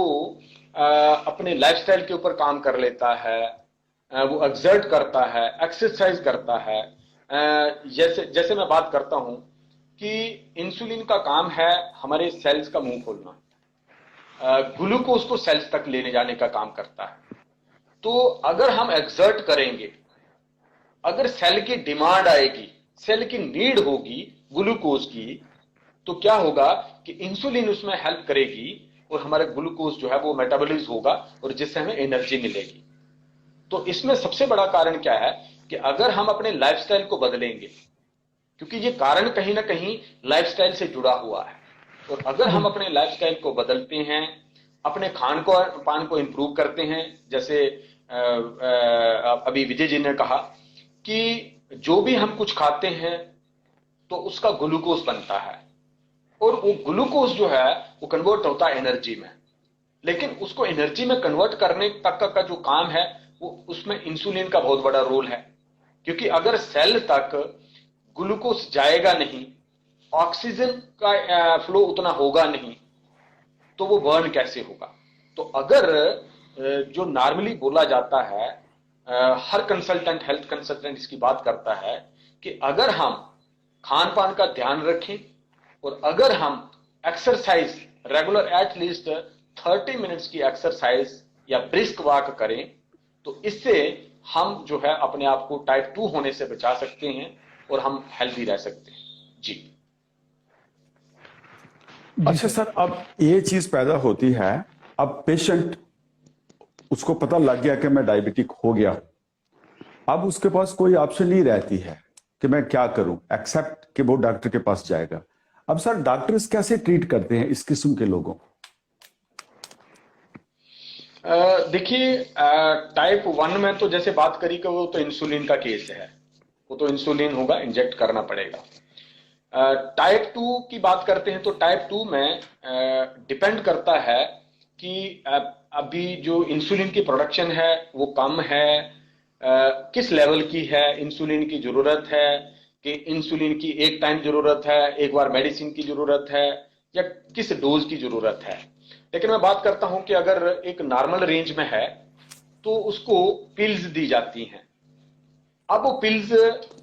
अपने लाइफस्टाइल के ऊपर काम कर लेता है, वो एक्सर्ट करता है, एक्सरसाइज करता है, जैसे मैं बात करता हूं कि इंसुलिन का काम है हमारे सेल्स का मुंह खोलना, ग्लूकोज को सेल्स तक लेने जाने का काम करता है। तो अगर हम एक्सर्ट करेंगे, अगर सेल की डिमांड आएगी, सेल की नीड होगी ग्लूकोज की, तो क्या होगा कि इंसुलिन उसमें हेल्प करेगी और हमारा ग्लूकोज जो है वो मेटाबॉलाइज होगा और जिससे हमें एनर्जी मिलेगी। तो इसमें सबसे बड़ा कारण क्या है कि अगर हम अपने लाइफस्टाइल को बदलेंगे, क्योंकि ये कारण कहीं ना कहीं लाइफस्टाइल से जुड़ा हुआ है, और अगर हम अपने लाइफस्टाइल को बदलते हैं, अपने खान को पान को इंप्रूव करते हैं, जैसे अभी विजय जी ने कहा कि जो भी हम कुछ खाते हैं तो उसका ग्लूकोज बनता है और वो ग्लूकोज जो है वो कन्वर्ट होता है एनर्जी में, लेकिन उसको एनर्जी में कन्वर्ट करने तक का जो काम है वो उसमें इंसुलिन का बहुत बड़ा रोल है। क्योंकि अगर सेल तक ग्लूकोज जाएगा नहीं, ऑक्सीजन का फ्लो उतना होगा नहीं, तो वो बर्न कैसे होगा। तो अगर जो नॉर्मली बोला जाता है, हर कंसल्टेंट, हेल्थ कंसल्टेंट इसकी बात करता है कि अगर हम खान पान का ध्यान रखें और अगर हम एक्सरसाइज रेगुलर एटलीस्ट 30 मिनट्स की एक्सरसाइज या ब्रिस्क वॉक करें, तो इससे हम जो है अपने आप को टाइप 2 होने से बचा सकते हैं और हम हेल्दी रह सकते हैं। जी अच्छा सर, अब ये चीज पैदा होती है, अब पेशेंट उसको पता लग गया कि मैं डायबिटिक हो गया, अब उसके पास कोई ऑप्शन नहीं रहती है कि मैं क्या करूं एक्सेप्ट कि वो डॉक्टर के पास जाएगा। अब सर डॉक्टर्स कैसे ट्रीट करते हैं इस किस्म के लोगों? देखिए टाइप 1 में तो जैसे बात करी कि वो तो इंसुलिन का केस है, वो तो इंसुलिन होगा, इंजेक्ट करना पड़ेगा। टाइप 2 की बात करते हैं तो टाइप 2 में डिपेंड करता है कि अभी जो इंसुलिन की प्रोडक्शन है वो कम है, किस लेवल की है, इंसुलिन की जरूरत है कि इंसुलिन की एक टाइम जरूरत है, एक बार मेडिसिन की जरूरत है, या किस डोज की जरूरत है। लेकिन मैं बात करता हूं कि अगर एक नॉर्मल रेंज में है तो उसको पिल्स दी जाती हैं। अब वो पिल्स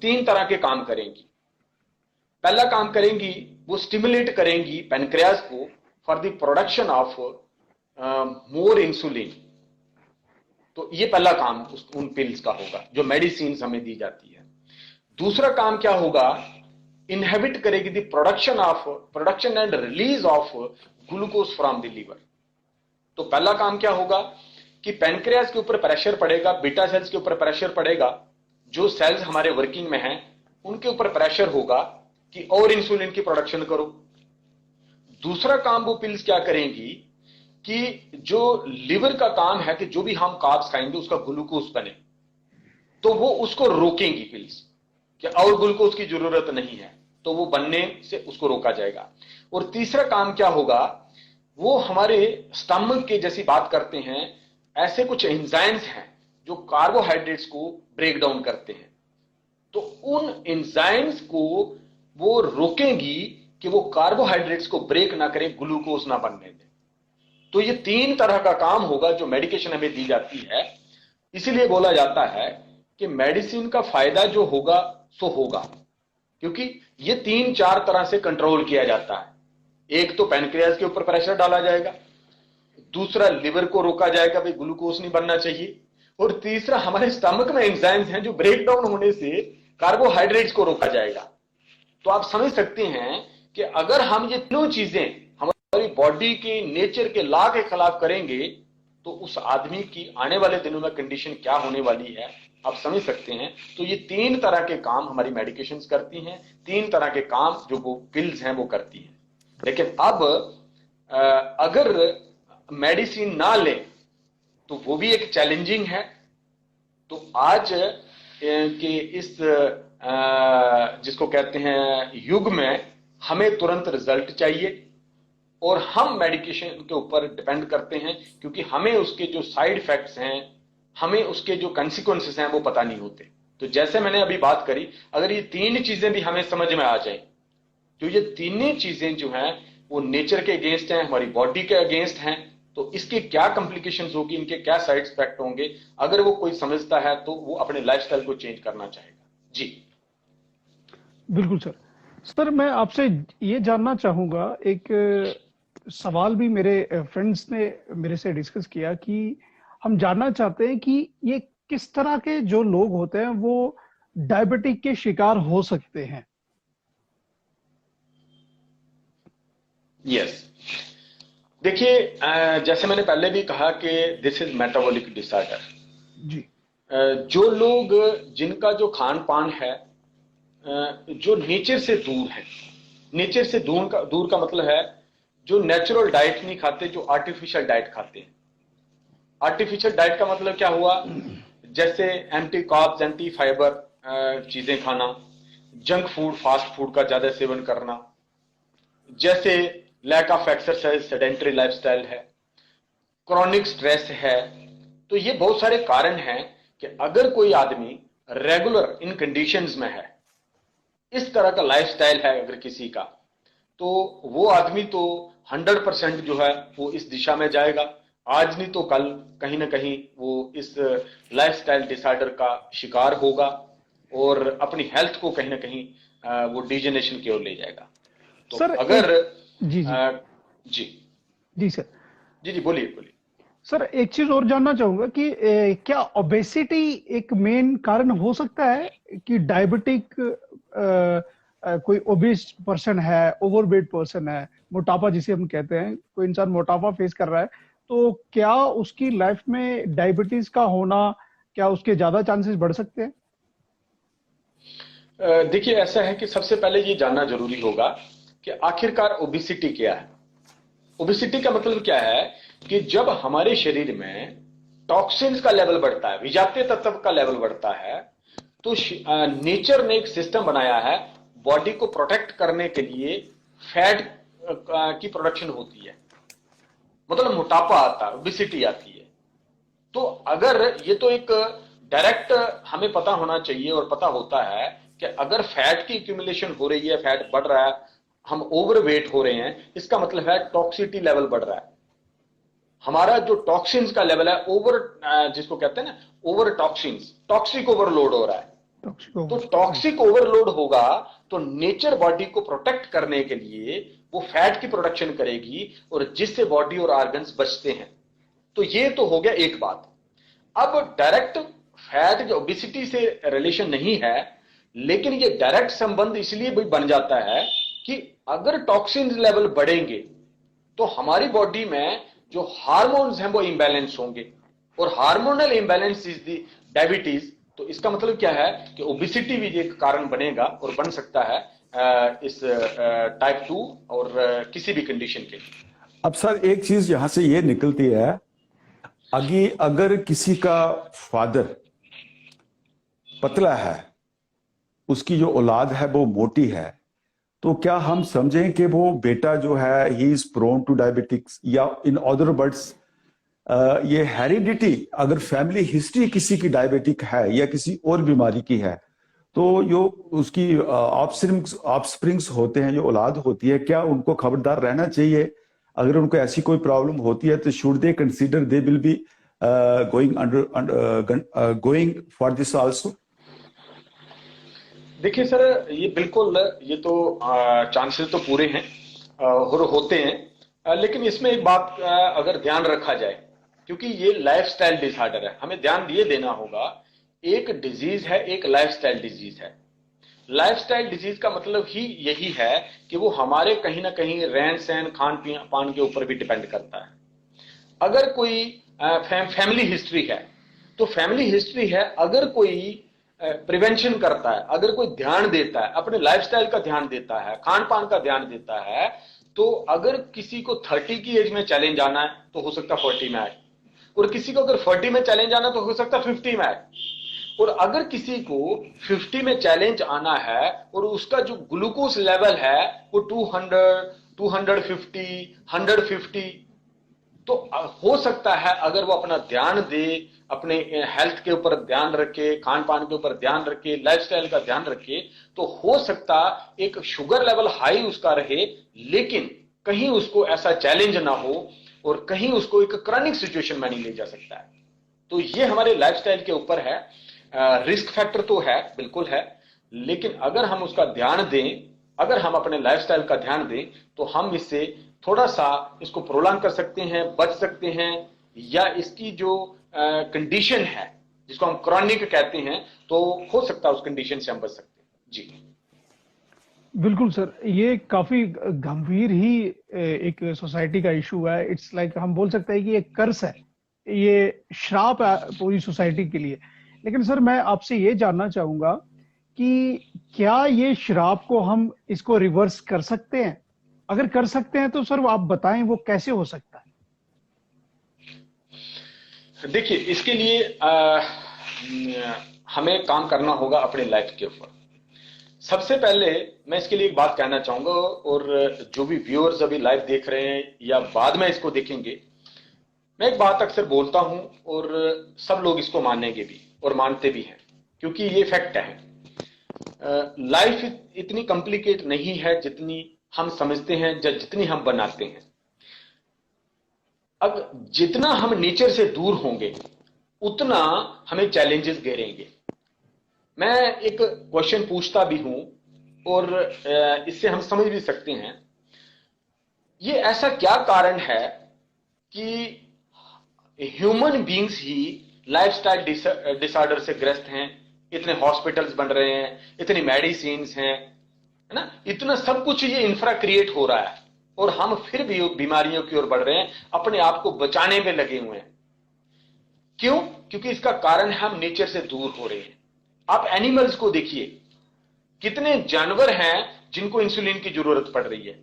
3 तरह के काम करेंगी। पहला काम करेंगी, वो स्टिमुलेट करेंगी पैनक्रियाज को for the production of more insulin. तो ये पहला काम उन पिल्स का होगा जो मेडिसिन हमें दी जाती है। दूसरा काम क्या होगा, इनहेबिट करेगी the production and release of glucose from the liver. तो पहला काम क्या होगा कि पैनक्रियाज के ऊपर प्रेशर पड़ेगा, बीटा सेल्स के ऊपर प्रेशर पड़ेगा, जो सेल्स हमारे वर्किंग में हैं उनके ऊपर प्रेशर होगा कि और इंसुलिन की प्रोडक्शन करो। दूसरा काम वो पिल्स क्या करेंगी कि जो लिवर का काम है कि जो भी हम कार्ब्स खाएंगे उसका ग्लूकोज बने, तो वो उसको रोकेंगी पिल्स कि और ग्लूकोज की जरूरत नहीं है, तो वो बनने से उसको रोका जाएगा। और तीसरा काम क्या होगा, वो हमारे स्टमक के जैसी बात करते हैं, ऐसे कुछ एंजाइम्स हैं जो कार्बोहाइड्रेट्स को ब्रेक डाउन करते हैं, तो उन एंजाइम्स को वो रोकेंगी कि वो कार्बोहाइड्रेट्स को ब्रेक ना करें, ग्लूकोज ना बनने दें। तो ये 3 तरह का काम होगा जो मेडिकेशन हमें दी जाती है। इसीलिए बोला जाता है कि मेडिसिन का फायदा जो होगा सो होगा, क्योंकि ये 3-4 तरह से कंट्रोल किया जाता है। एक तो पैनक्रियाज के ऊपर प्रेशर डाला जाएगा, दूसरा लिवर को रोका जाएगा, भाई ग्लूकोज नहीं बनना चाहिए, और तीसरा हमारे स्टमक में एंजाइम्स हैं जो ब्रेक डाउन होने से कार्बोहाइड्रेट्स को रोका जाएगा। तो आप समझ सकते हैं कि अगर हम ये तीनों चीजें हमारी बॉडी के नेचर के लॉ के खिलाफ करेंगे तो उस आदमी की आने वाले दिनों में कंडीशन क्या होने वाली है आप समझ सकते हैं। तो ये 3 तरह के काम हमारी मेडिकेशंस करती हैं, 3 तरह के काम जो वो पिल्स हैं वो करती हैं। लेकिन अब अगर मेडिसिन ना ले तो वो भी एक चैलेंजिंग है। तो आज के इस जिसको कहते हैं युग में हमें तुरंत रिजल्ट चाहिए और हम मेडिकेशन के ऊपर डिपेंड करते हैं, क्योंकि हमें उसके जो साइड इफेक्ट्स हैं, हमें उसके जो कंसिक्वेंसेस हैं वो पता नहीं होते। तो जैसे मैंने अभी बात करी, अगर ये 3 चीजें भी हमें समझ में आ जाए, तो ये तीनों चीजें जो हैं वो नेचर के अगेंस्ट हैं, हमारी बॉडी के अगेंस्ट हैं, तो इसके क्या कॉम्प्लिकेशंस होगी, इनके क्या साइड इफेक्ट होंगे, अगर वो कोई समझता है तो वो अपने लाइफस्टाइल को चेंज करना चाहेगा। जी बिल्कुल सर। सर मैं आपसे ये जानना चाहूंगा, एक सवाल भी मेरे फ्रेंड्स ने मेरे से डिस्कस किया कि हम जानना चाहते हैं कि ये किस तरह के जो लोग होते हैं वो डायबिटिक के शिकार हो सकते हैं। यस, देखिए जैसे मैंने पहले भी कहा कि दिस इज मेटाबॉलिक डिसऑर्डर। जी। जो लोग जिनका जो खान पान है जो नेचर से दूर है, नेचर से दूर का मतलब है जो नेचुरल डाइट नहीं खाते, जो आर्टिफिशियल डाइट खाते हैं। आर्टिफिशियल डाइट का मतलब क्या हुआ, जैसे एंटी कार्ब्स, एंटी फाइबर चीजें खाना, जंक फूड, फास्ट फूड का ज्यादा सेवन करना, जैसे lack of exercise, sedentary lifestyle है, क्रॉनिक स्ट्रेस है। तो ये बहुत सारे कारण हैं कि अगर कोई आदमी रेगुलर इन कंडीशंस में है, इस तरह का लाइफस्टाइल है अगर किसी का, तो वो आदमी तो 100% जो है वो इस दिशा में जाएगा। आज नहीं तो कल कहीं ना कहीं वो इस लाइफस्टाइल डिसऑर्डर का शिकार होगा और अपनी हेल्थ को कहीं ना कहीं वो डिजेनरेशन की ओर ले जाएगा। तो सर अगर जी जी जी सर, जी बोलिए बोलिए। सर एक चीज और जानना चाहूंगा कि क्या ओबेसिटी एक मेन कारण हो सकता है कि डायबिटिक कोई ओबेस पर्सन है, ओवरवेट पर्सन है, मोटापा जिसे हम कहते हैं, कोई इंसान मोटापा फेस कर रहा है, तो क्या उसकी लाइफ में डायबिटीज का होना, क्या उसके ज्यादा चांसेस बढ़ सकते हैं? देखिए ऐसा है कि सबसे पहले ये जानना जरूरी होगा कि आखिरकार ओबेसिटी क्या है। ओबेसिटी का मतलब क्या है कि जब हमारे शरीर में टॉक्सिन्स का लेवल बढ़ता है, विषाक्त तत्व का लेवल बढ़ता है, तो नेचर ने एक सिस्टम बनाया है बॉडी को प्रोटेक्ट करने के लिए, फैट की प्रोडक्शन होती है। मतलब मोटापा आता है, ओबेसिटी आती है। तो अगर ये तो एक डायरेक्ट हमें पता होना चाहिए और पता होता है कि अगर फैट की एक्यूमुलेशन हो रही है, फैट बढ़ रहा है, हम ओवरवेट हो रहे हैं, इसका मतलब है टॉक्सिसिटी लेवल बढ़ रहा है। हमारा जो टॉक्सिन्स का लेवल है ओवर, जिसको कहते हैं ना ओवर टॉक्सिन्स, टॉक्सिक ओवरलोड हो रहा है। तो टॉक्सिक ओवरलोड होगा तो नेचर बॉडी को प्रोटेक्ट करने के लिए वो फैट की प्रोडक्शन करेगी और जिससे बॉडी और ऑर्गन्स बचते हैं। तो ये तो हो गया एक बात। अब डायरेक्ट फैट ओबेसिटी से रिलेशन नहीं है, लेकिन ये डायरेक्ट संबंध इसलिए भी बन जाता है कि अगर टॉक्सिन लेवल बढ़ेंगे तो हमारी बॉडी में जो हार्मोन्स हैं वो इंबैलेंस होंगे, और hormonal imbalance is the diabetes. तो इसका मतलब क्या है कि ओबेसिटी भी एक कारण बनेगा और बन सकता है इस टाइप 2 और किसी भी कंडीशन के लिए। अब सर एक चीज यहां से ये निकलती है, अगर किसी का फादर पतला है, उसकी जो औलाद है वो मोटी है, तो क्या हम समझें कि वो बेटा जो है he is prone to diabetics, या इन अदर वर्ड्स ये हेरिडिटी, अगर फैमिली हिस्ट्री किसी की डायबिटिक है या किसी और बीमारी की है, तो जो उसकी ऑफस्प्रिंग्स होते हैं, जो औलाद होती है, क्या उनको खबरदार रहना चाहिए? अगर उनको ऐसी कोई प्रॉब्लम होती है तो should they consider they will be going for this also? देखिए सर, ये बिल्कुल, ये तो चांसेस तो पूरे हैं और होते हैं, लेकिन इसमें एक बात अगर ध्यान रखा जाए, क्योंकि ये लाइफस्टाइल डिसऑर्डर है, हमें ध्यान ये देना होगा। एक डिजीज है, एक लाइफस्टाइल डिजीज है। लाइफस्टाइल डिजीज का मतलब ही यही है कि वो हमारे कहीं ना कहीं रहन सहन खान पान के ऊपर भी डिपेंड करता है। अगर कोई फैमिली हिस्ट्री है, तो फैमिली हिस्ट्री है, अगर कोई प्रिवेंशन करता है, अगर कोई ध्यान देता है, अपने लाइफस्टाइल का ध्यान देता है, खान पान का ध्यान देता है, तो अगर किसी को 30 की एज में चैलेंज आना है तो हो सकता है 40 में आए, और किसी को अगर 40 में चैलेंज आना है तो हो सकता है 50 में आए। और अगर किसी को 50 में चैलेंज आना है और उसका जो ग्लूकोज लेवल है वो 200, 250, 150, तो हो सकता है अगर वो अपना ध्यान दे, अपने हेल्थ के ऊपर ध्यान रखे, खान पान के ऊपर ध्यान रखे, लाइफस्टाइल का ध्यान रखे, तो हो सकता एक शुगर लेवल हाई उसका रहे, लेकिन कहीं उसको ऐसा चैलेंज ना हो और कहीं उसको एक क्रॉनिक सिचुएशन में नहीं ले जा सकता है। तो ये हमारे लाइफस्टाइल के ऊपर है। रिस्क फैक्टर तो है, बिल्कुल है, लेकिन अगर हम उसका ध्यान दें, अगर हम अपने लाइफस्टाइल का ध्यान दें, तो हम इससे थोड़ा सा इसको प्रोलॉन्ग कर सकते हैं, बच सकते हैं, या इसकी जो कंडीशन है जिसको हम क्रॉनिक कहते हैं, तो हो सकता है उस कंडीशन से हम बच सकते हैं। जी बिल्कुल सर, ये काफी गंभीर ही एक सोसाइटी का इशू है। इट्स लाइक हम बोल सकते हैं कि ये कर्स है, ये श्राप है पूरी सोसाइटी के लिए। लेकिन सर मैं आपसे ये जानना चाहूंगा कि क्या ये श्राप को हम इसको रिवर्स कर सकते हैं? अगर कर सकते हैं तो सर आप बताएं वो कैसे हो सकता है? देखिए, इसके लिए हमें काम करना होगा अपने लाइफ के ऊपर। सबसे पहले मैं इसके लिए एक बात कहना चाहूंगा, और जो भी व्यूअर्स अभी लाइव देख रहे हैं या बाद में इसको देखेंगे, मैं एक बात अक्सर बोलता हूं और सब लोग इसको मानेंगे भी और मानते भी हैं, क्योंकि ये फैक्ट है। लाइफ इतनी कॉम्प्लिकेट नहीं है जितनी हम समझते हैं, जितनी हम बनाते हैं। अब जितना हम नेचर से दूर होंगे उतना हमें चैलेंजेस घेरेंगे। मैं एक क्वेश्चन पूछता भी हूं और इससे हम समझ भी सकते हैं, ये ऐसा क्या कारण है कि ह्यूमन बीइंग्स ही लाइफस्टाइल डिसऑर्डर से ग्रस्त हैं, इतने हॉस्पिटल्स बन रहे हैं, इतनी मेडिसिन हैं, है ना, इतना सब कुछ ये इंफ्रा क्रिएट हो रहा है, और हम फिर भी बीमारियों की ओर बढ़ रहे हैं, अपने आप को बचाने में लगे हुए हैं। क्यों? क्योंकि इसका कारण है हम नेचर से दूर हो रहे हैं। आप एनिमल्स को देखिए, कितने जानवर हैं जिनको इंसुलिन की जरूरत पड़ रही है,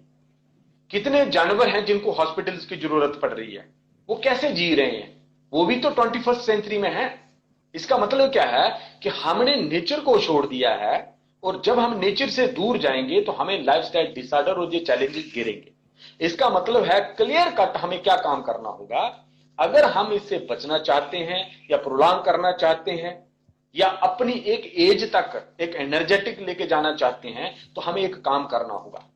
कितने जानवर हैं जिनको हॉस्पिटल्स की जरूरत पड़ रही है, वो कैसे जी रहे हैं? वो भी तो 21st सेंचुरी में है। इसका मतलब क्या है कि हमने नेचर को छोड़ दिया है, और जब हम नेचर से दूर जाएंगे तो हमें लाइफस्टाइल डिसऑर्डर और ये चैलेंजेस गिरेंगे। इसका मतलब है क्लियर कट हमें क्या काम करना होगा। अगर हम इससे बचना चाहते हैं या प्रोलॉन्ग करना चाहते हैं या अपनी एक एज तक एक एनर्जेटिक लेके जाना चाहते हैं, तो हमें एक काम करना होगा।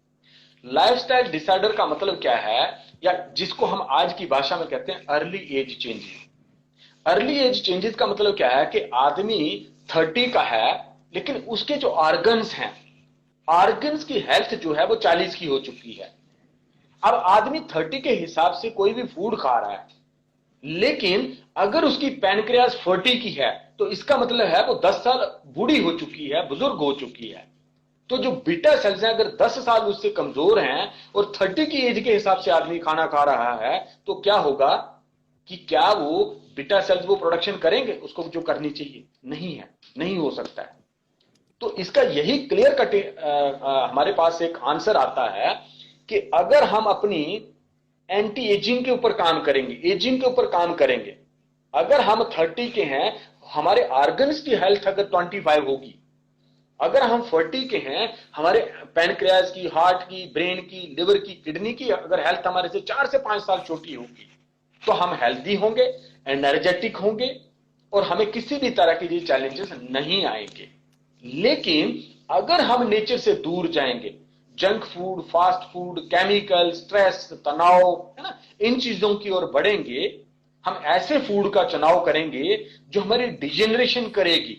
लाइफस्टाइल डिसऑर्डर का मतलब क्या है, या जिसको हम आज की भाषा में कहते हैं early age changes. Early age changes का मतलब क्या है कि आदमी 30 का है, लेकिन उसके जो ऑर्गन्स हैं, ऑर्गन्स की हेल्थ जो है वो 40 की हो चुकी है। अब आदमी 30 के हिसाब से कोई भी फूड खा रहा है, लेकिन अगर उसकी पैनक्रियाज 40 की है, तो इसका मतलब है वो 10 साल बूढ़ी हो चुकी है, बुजुर्ग हो चुकी है। तो जो बीटा सेल्स हैं, अगर 10 साल उससे कमजोर हैं और 30 की एज के हिसाब से आदमी खाना खा रहा है, तो क्या होगा कि क्या वो बीटा सेल्स वो प्रोडक्शन करेंगे उसको जो करनी चाहिए? नहीं है, नहीं हो सकता है। तो इसका यही क्लियर कट हमारे पास एक आंसर आता है कि अगर हम अपनी एंटी एजिंग के ऊपर काम करेंगे, एजिंग के ऊपर काम करेंगे, अगर हम 30 के हैं, हमारे ऑर्गन्स की हेल्थ अगर 25 होगी, अगर हम 40 के हैं, हमारे पैनक्रियाज की, हार्ट की, ब्रेन की, लिवर की, किडनी की अगर हेल्थ हमारे से 4 से 5 साल छोटी होगी, तो हम हेल्दी होंगे, एनर्जेटिक होंगे और हमें किसी भी तरह के चैलेंजेस नहीं आएंगे। लेकिन अगर हम नेचर से दूर जाएंगे, junk food, fast food, chemical, stress, तनाव, है ना, इन चीजों की ओर बढ़ेंगे, हम ऐसे फूड का चुनाव करेंगे जो हमारी डिजेनरेशन करेगी,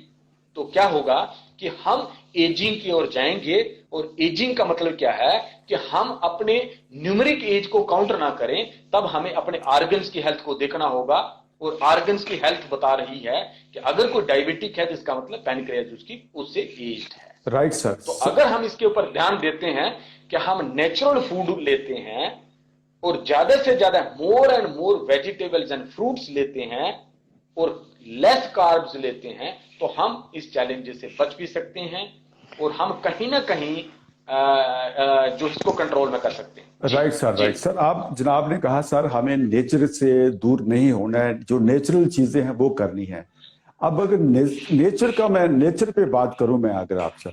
तो क्या होगा कि हम एजिंग की ओर जाएंगे। और एजिंग का मतलब क्या है कि हम अपने न्यूमेरिक एज को काउंटर ना करें, तब हमें अपने ऑर्गन्स की हेल्थ को देखना होगा। और ऑर्गन्स की हेल्थ बता रही है कि अगर कोई डायबिटिक है, तो इसका मतलब पैनक्रियाज उसकी उससे एज्ड है। Right sir. तो अगर हम इसके ऊपर ध्यान देते हैं कि हम नेचुरल फूड लेते हैं और ज्यादा से ज्यादा more and more vegetables and fruits लेते हैं और लेस कार्ब्स लेते हैं, तो हम इस चैलेंज से बच भी सकते हैं और हम कहीं ना कहीं जो इसको कंट्रोल में कर सकते हैं। Right sir, right sir. आप जनाब ने कहा सर हमें नेचर से दूर नहीं होना है, जो नेचुरल चीजें हैं वो करनी है। अब अगर नेचर का मैं नेचर पे बात करूं मैं अगर आपसे,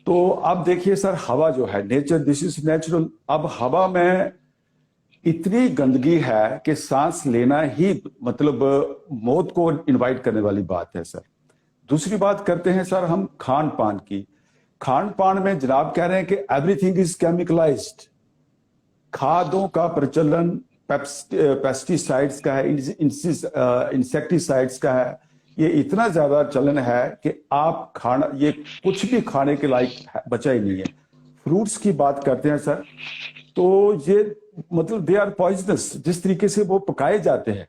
तो अब देखिए सर, हवा जो है नेचर, दिस इज नेचुरल। अब हवा में इतनी गंदगी है कि सांस लेना ही मतलब मौत को इनवाइट करने वाली बात है सर। दूसरी बात करते हैं सर हम खान पान की। खान पान में जनाब कह रहे हैं कि एवरीथिंग इज केमिकलाइज्ड। खादों का प्रचलन पेस्टिसाइड्स का है, इंसेक्टिसाइड्स का है, ये इतना ज्यादा चलन है कि आप खाना, ये कुछ भी खाने के लायक बचा ही नहीं है। फ्रूट्स की बात करते हैं सर, तो ये मतलब दे आर पॉइजनस। जिस तरीके से वो पकाए जाते हैं,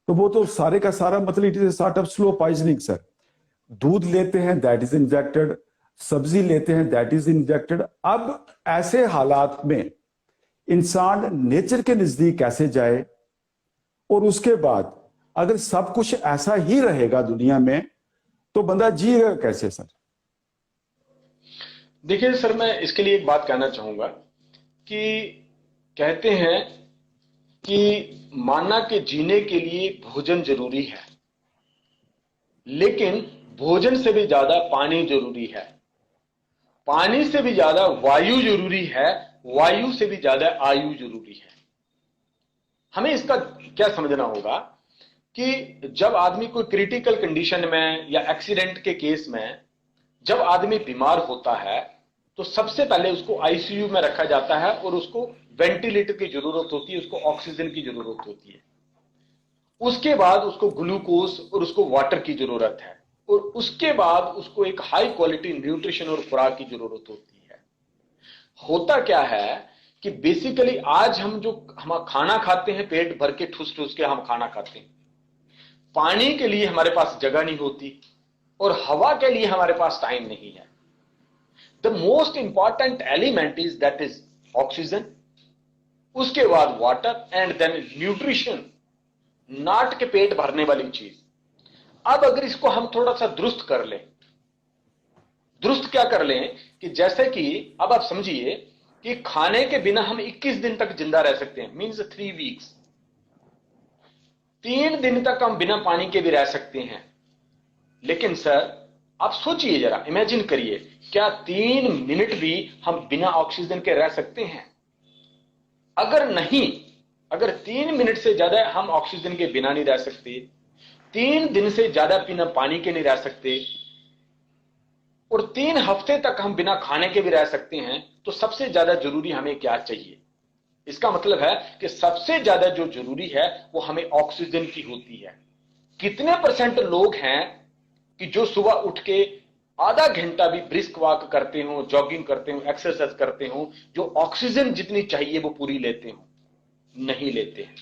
तो वो तो सारे का सारा मतलब it is a sort of slow poisoning sir. दूध लेते हैं दैट इज इंजेक्टेड, सब्जी लेते हैं दैट इज इंजेक्टेड। अब ऐसे हालात में इंसान नेचर के नजदीक कैसे जाए? और उसके बाद अगर सब कुछ ऐसा ही रहेगा दुनिया में, तो बंदा जिएगा कैसे सर? देखिए सर, मैं इसके लिए एक बात कहना चाहूंगा कि कहते हैं कि माना कि जीने के लिए भोजन जरूरी है, लेकिन भोजन से भी ज्यादा पानी जरूरी है, पानी से भी ज्यादा वायु जरूरी है, वायु से भी ज्यादा आयु जरूरी है। हमें इसका क्या समझना होगा कि जब आदमी कोई क्रिटिकल कंडीशन में या एक्सीडेंट के केस में जब आदमी बीमार होता है, तो सबसे पहले उसको आईसीयू में रखा जाता है और उसको वेंटिलेटर की जरूरत होती है, उसको ऑक्सीजन की जरूरत होती है। उसके बाद उसको ग्लूकोज और उसको वाटर की जरूरत है, और उसके बाद उसको एक हाई क्वालिटी न्यूट्रिशन और खुराक की जरूरत होती है। होता क्या है कि बेसिकली आज हम खाना खाते हैं, पेट भर के ठूस ठूस के हम खाना खाते हैं, पानी के लिए हमारे पास जगह नहीं होती और हवा के लिए हमारे पास टाइम नहीं है। The most important element is that is oxygen, उसके बाद वाटर एंड देन न्यूट्रिशन, नाट के पेट भरने वाली चीज। अब अगर इसको हम थोड़ा सा दुरुस्त कर लें, दुरुस्त क्या कर लें कि जैसे कि अब आप समझिए कि खाने के बिना हम 21 दिन तक जिंदा रह सकते हैं, मींस 3 वीक्स। 3 दिन तक हम बिना पानी के भी रह सकते हैं। लेकिन सर आप सोचिए जरा, इमेजिन करिए, क्या 3 मिनट भी हम बिना ऑक्सीजन के रह सकते हैं? अगर नहीं, अगर 3 मिनट से ज्यादा हम ऑक्सीजन के बिना नहीं रह सकते, 3 दिन से ज्यादा बिना पानी के नहीं रह सकते, और 3 हफ्ते तक हम बिना खाने के भी रह सकते हैं, तो सबसे ज्यादा जरूरी हमें क्या चाहिए? इसका मतलब है कि सबसे ज्यादा जो जरूरी है वो हमें ऑक्सीजन की होती है। कितने परसेंट लोग हैं कि जो सुबह उठ के आधा घंटा भी ब्रिस्क वॉक करते हो, जॉगिंग करते हो, एक्सरसाइज करते हो, जो ऑक्सीजन जितनी चाहिए वो पूरी लेते हो? नहीं लेते हैं।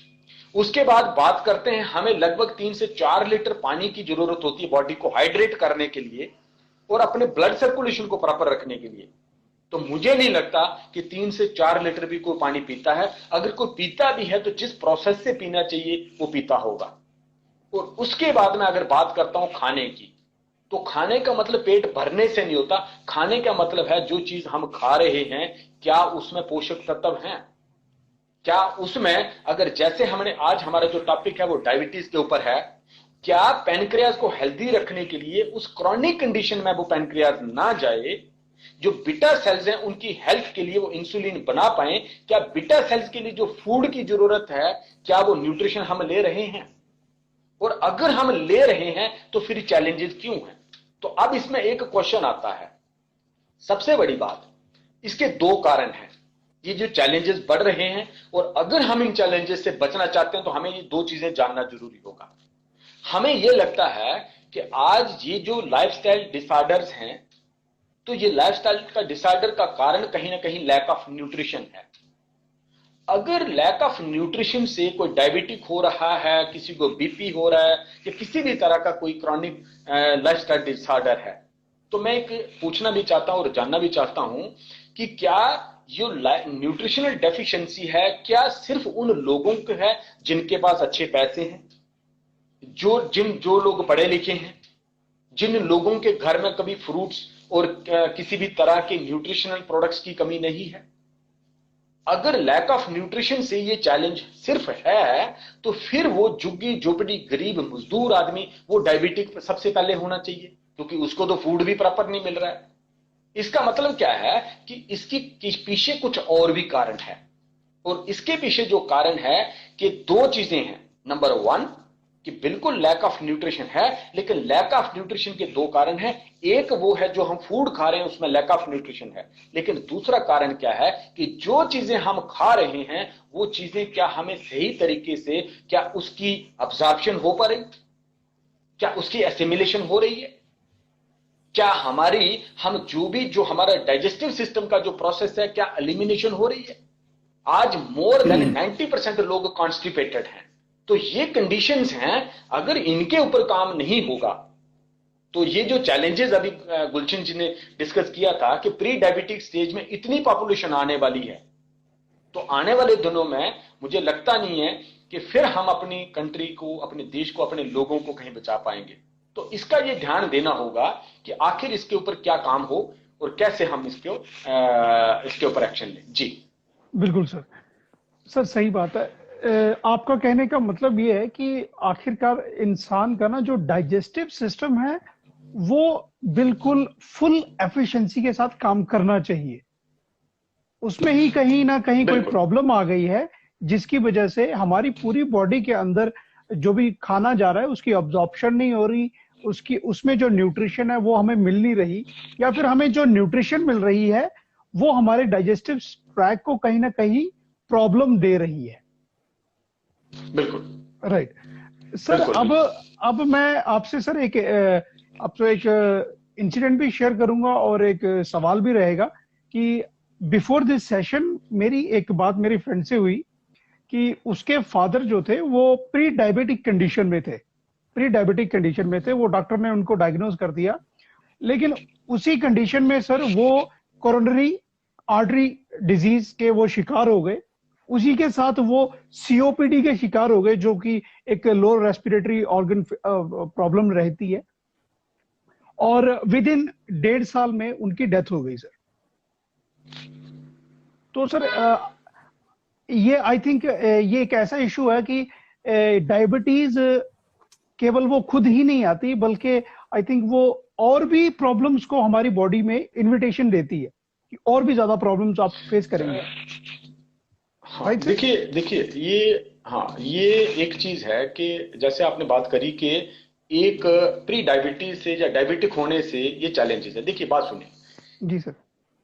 उसके बाद बात करते हैं, हमें लगभग 3 से 4 लीटर पानी की जरूरत होती है बॉडी को हाइड्रेट करने के लिए और अपने ब्लड सर्कुलेशन को प्रॉपर रखने के लिए। तो मुझे नहीं लगता कि 3 से 4 लीटर भी कोई पानी पीता है। अगर कोई पीता भी है तो जिस प्रोसेस से पीना चाहिए वो पीता होगा। और उसके बाद में अगर बात करता हूं खाने की, तो खाने का मतलब पेट भरने से नहीं होता। खाने का मतलब है जो चीज हम खा रहे हैं, क्या उसमें पोषक तत्व हैं? क्या उसमें, अगर जैसे हमने आज हमारा जो टॉपिक है वो डायबिटीज के ऊपर है, क्या पैनक्रियाज को हेल्दी रखने के लिए उस क्रॉनिक कंडीशन में वो पैनक्रियाज ना जाए, जो बीटा सेल्स हैं उनकी हेल्थ के लिए वो इंसुलिन बना पाए, क्या बीटा सेल्स के लिए जो फूड की जरूरत है, क्या वो न्यूट्रिशन हम ले रहे हैं? और अगर हम ले रहे हैं तो फिर चैलेंजेस क्यों हैं? तो अब इसमें एक क्वेश्चन आता है, सबसे बड़ी बात, इसके 2 कारण हैं। ये जो चैलेंजेस बढ़ रहे हैं, और अगर हम इन चैलेंजेस से बचना चाहते हैं तो हमें ये 2 चीजें जानना जरूरी होगा। हमें यह लगता है कि आज ये जो लाइफस्टाइल डिसऑर्डर्स हैं, तो ये लाइफस्टाइल का डिसऑर्डर का कारण कहीं ना कहीं लैक ऑफ न्यूट्रिशन है। अगर लैक ऑफ न्यूट्रिशन से कोई डायबिटिक हो रहा है, किसी को बीपी हो रहा है, या किसी भी तरह का कोई क्रॉनिक लाइफस्टाइल डिसऑर्डर है, तो मैं एक पूछना भी चाहता हूं और जानना भी चाहता हूं कि क्या जो न्यूट्रिशनल डेफिशिएंसी है, क्या सिर्फ उन लोगों को है जिनके पास अच्छे पैसे हैं, जो लोग पढ़े लिखे हैं, जिन लोगों के घर में कभी फ्रूट्स और किसी भी तरह के न्यूट्रिशनल प्रोडक्ट्स की कमी नहीं है? अगर लैक ऑफ न्यूट्रिशन से ये चैलेंज सिर्फ है, तो फिर वो झुग्गी झोपड़ी गरीब मजदूर आदमी वो डायबिटिक सबसे पहले होना चाहिए, क्योंकि उसको तो फूड भी प्रॉपर नहीं मिल रहा है। इसका मतलब क्या है कि इसके पीछे कुछ और भी कारण है, और इसके पीछे जो कारण है कि 2 चीजें हैं। नंबर 1 कि बिल्कुल लैक ऑफ न्यूट्रिशन है, लेकिन लैक ऑफ न्यूट्रिशन के 2 कारण हैं। एक वो है जो हम फूड खा रहे हैं उसमें लैक ऑफ न्यूट्रिशन है, लेकिन दूसरा कारण क्या है कि जो चीजें हम खा रहे हैं वो चीजें क्या हमें सही तरीके से, क्या उसकी अब्जॉर्प्शन हो पा रही, क्या उसकी एसिमिलेशन हो रही है, क्या हम जो हमारा डाइजेस्टिव सिस्टम का जो प्रोसेस है, क्या एलिमिनेशन हो रही है? आज मोर देन 90% लोग कॉन्स्टिपेटेड हैं। तो ये कंडीशंस हैं, अगर इनके ऊपर काम नहीं होगा तो ये जो चैलेंजेस अभी गुलशन जी ने डिस्कस किया था कि प्री डायबिटिक स्टेज में इतनी पॉपुलेशन आने वाली है, तो आने वाले दिनों में मुझे लगता नहीं है कि फिर हम अपनी कंट्री को, अपने देश को, अपने लोगों को कहीं बचा पाएंगे। तो इसका ये ध्यान देना होगा कि आखिर इसके ऊपर क्या काम हो और कैसे हम इसके ऊपर एक्शन लें। जी बिल्कुल सर सही बात है। आपका कहने का मतलब ये है कि आखिरकार इंसान का ना जो डाइजेस्टिव सिस्टम है वो बिल्कुल फुल एफिशिएंसी के साथ काम करना चाहिए। उसमें ही कहीं ना कहीं कोई प्रॉब्लम आ गई है जिसकी वजह से हमारी पूरी बॉडी के अंदर जो भी खाना जा रहा है उसकी अब्जॉर्प्शन नहीं हो रही, उसमें जो न्यूट्रिशन है वो हमें मिल नहीं रही, या फिर हमें जो न्यूट्रिशन मिल रही है वो हमारे डाइजेस्टिव ट्रैक को कहीं ना कहीं प्रॉब्लम दे रही है। बिल्कुल राइट सर। अब मैं आपसे सर एक इंसिडेंट भी शेयर करूंगा और एक सवाल भी रहेगा कि बिफोर दिस सेशन मेरी एक बात मेरी फ्रेंड से हुई कि उसके फादर जो थे वो प्री डायबिटिक कंडीशन में थे। वो डॉक्टर ने उनको डायग्नोज कर दिया, लेकिन उसी कंडीशन में सर वो कोरोनरी आर्टरी डिजीज के वो शिकार हो गए। उसी के साथ वो सीओपीडी के शिकार हो गए, जो कि एक लोअर रेस्पिरेटरी ऑर्गन प्रॉब्लम रहती है, और विद इन 1.5 साल में उनकी डेथ हो गई सर। तो सर ये आई थिंक ये एक ऐसा इशू है कि डायबिटीज केवल वो खुद ही नहीं आती, बल्कि आई थिंक वो और भी प्रॉब्लम्स को हमारी बॉडी में इनविटेशन देती है कि और भी ज्यादा प्रॉब्लम्स आप फेस करेंगे। हाँ राइट सर? देखिए देखिए ये एक चीज है कि जैसे आपने बात करी कि एक प्री डायबिटीज से या डायबिटिक होने से ये चैलेंजेस है। देखिए बात सुनिए, जी सर।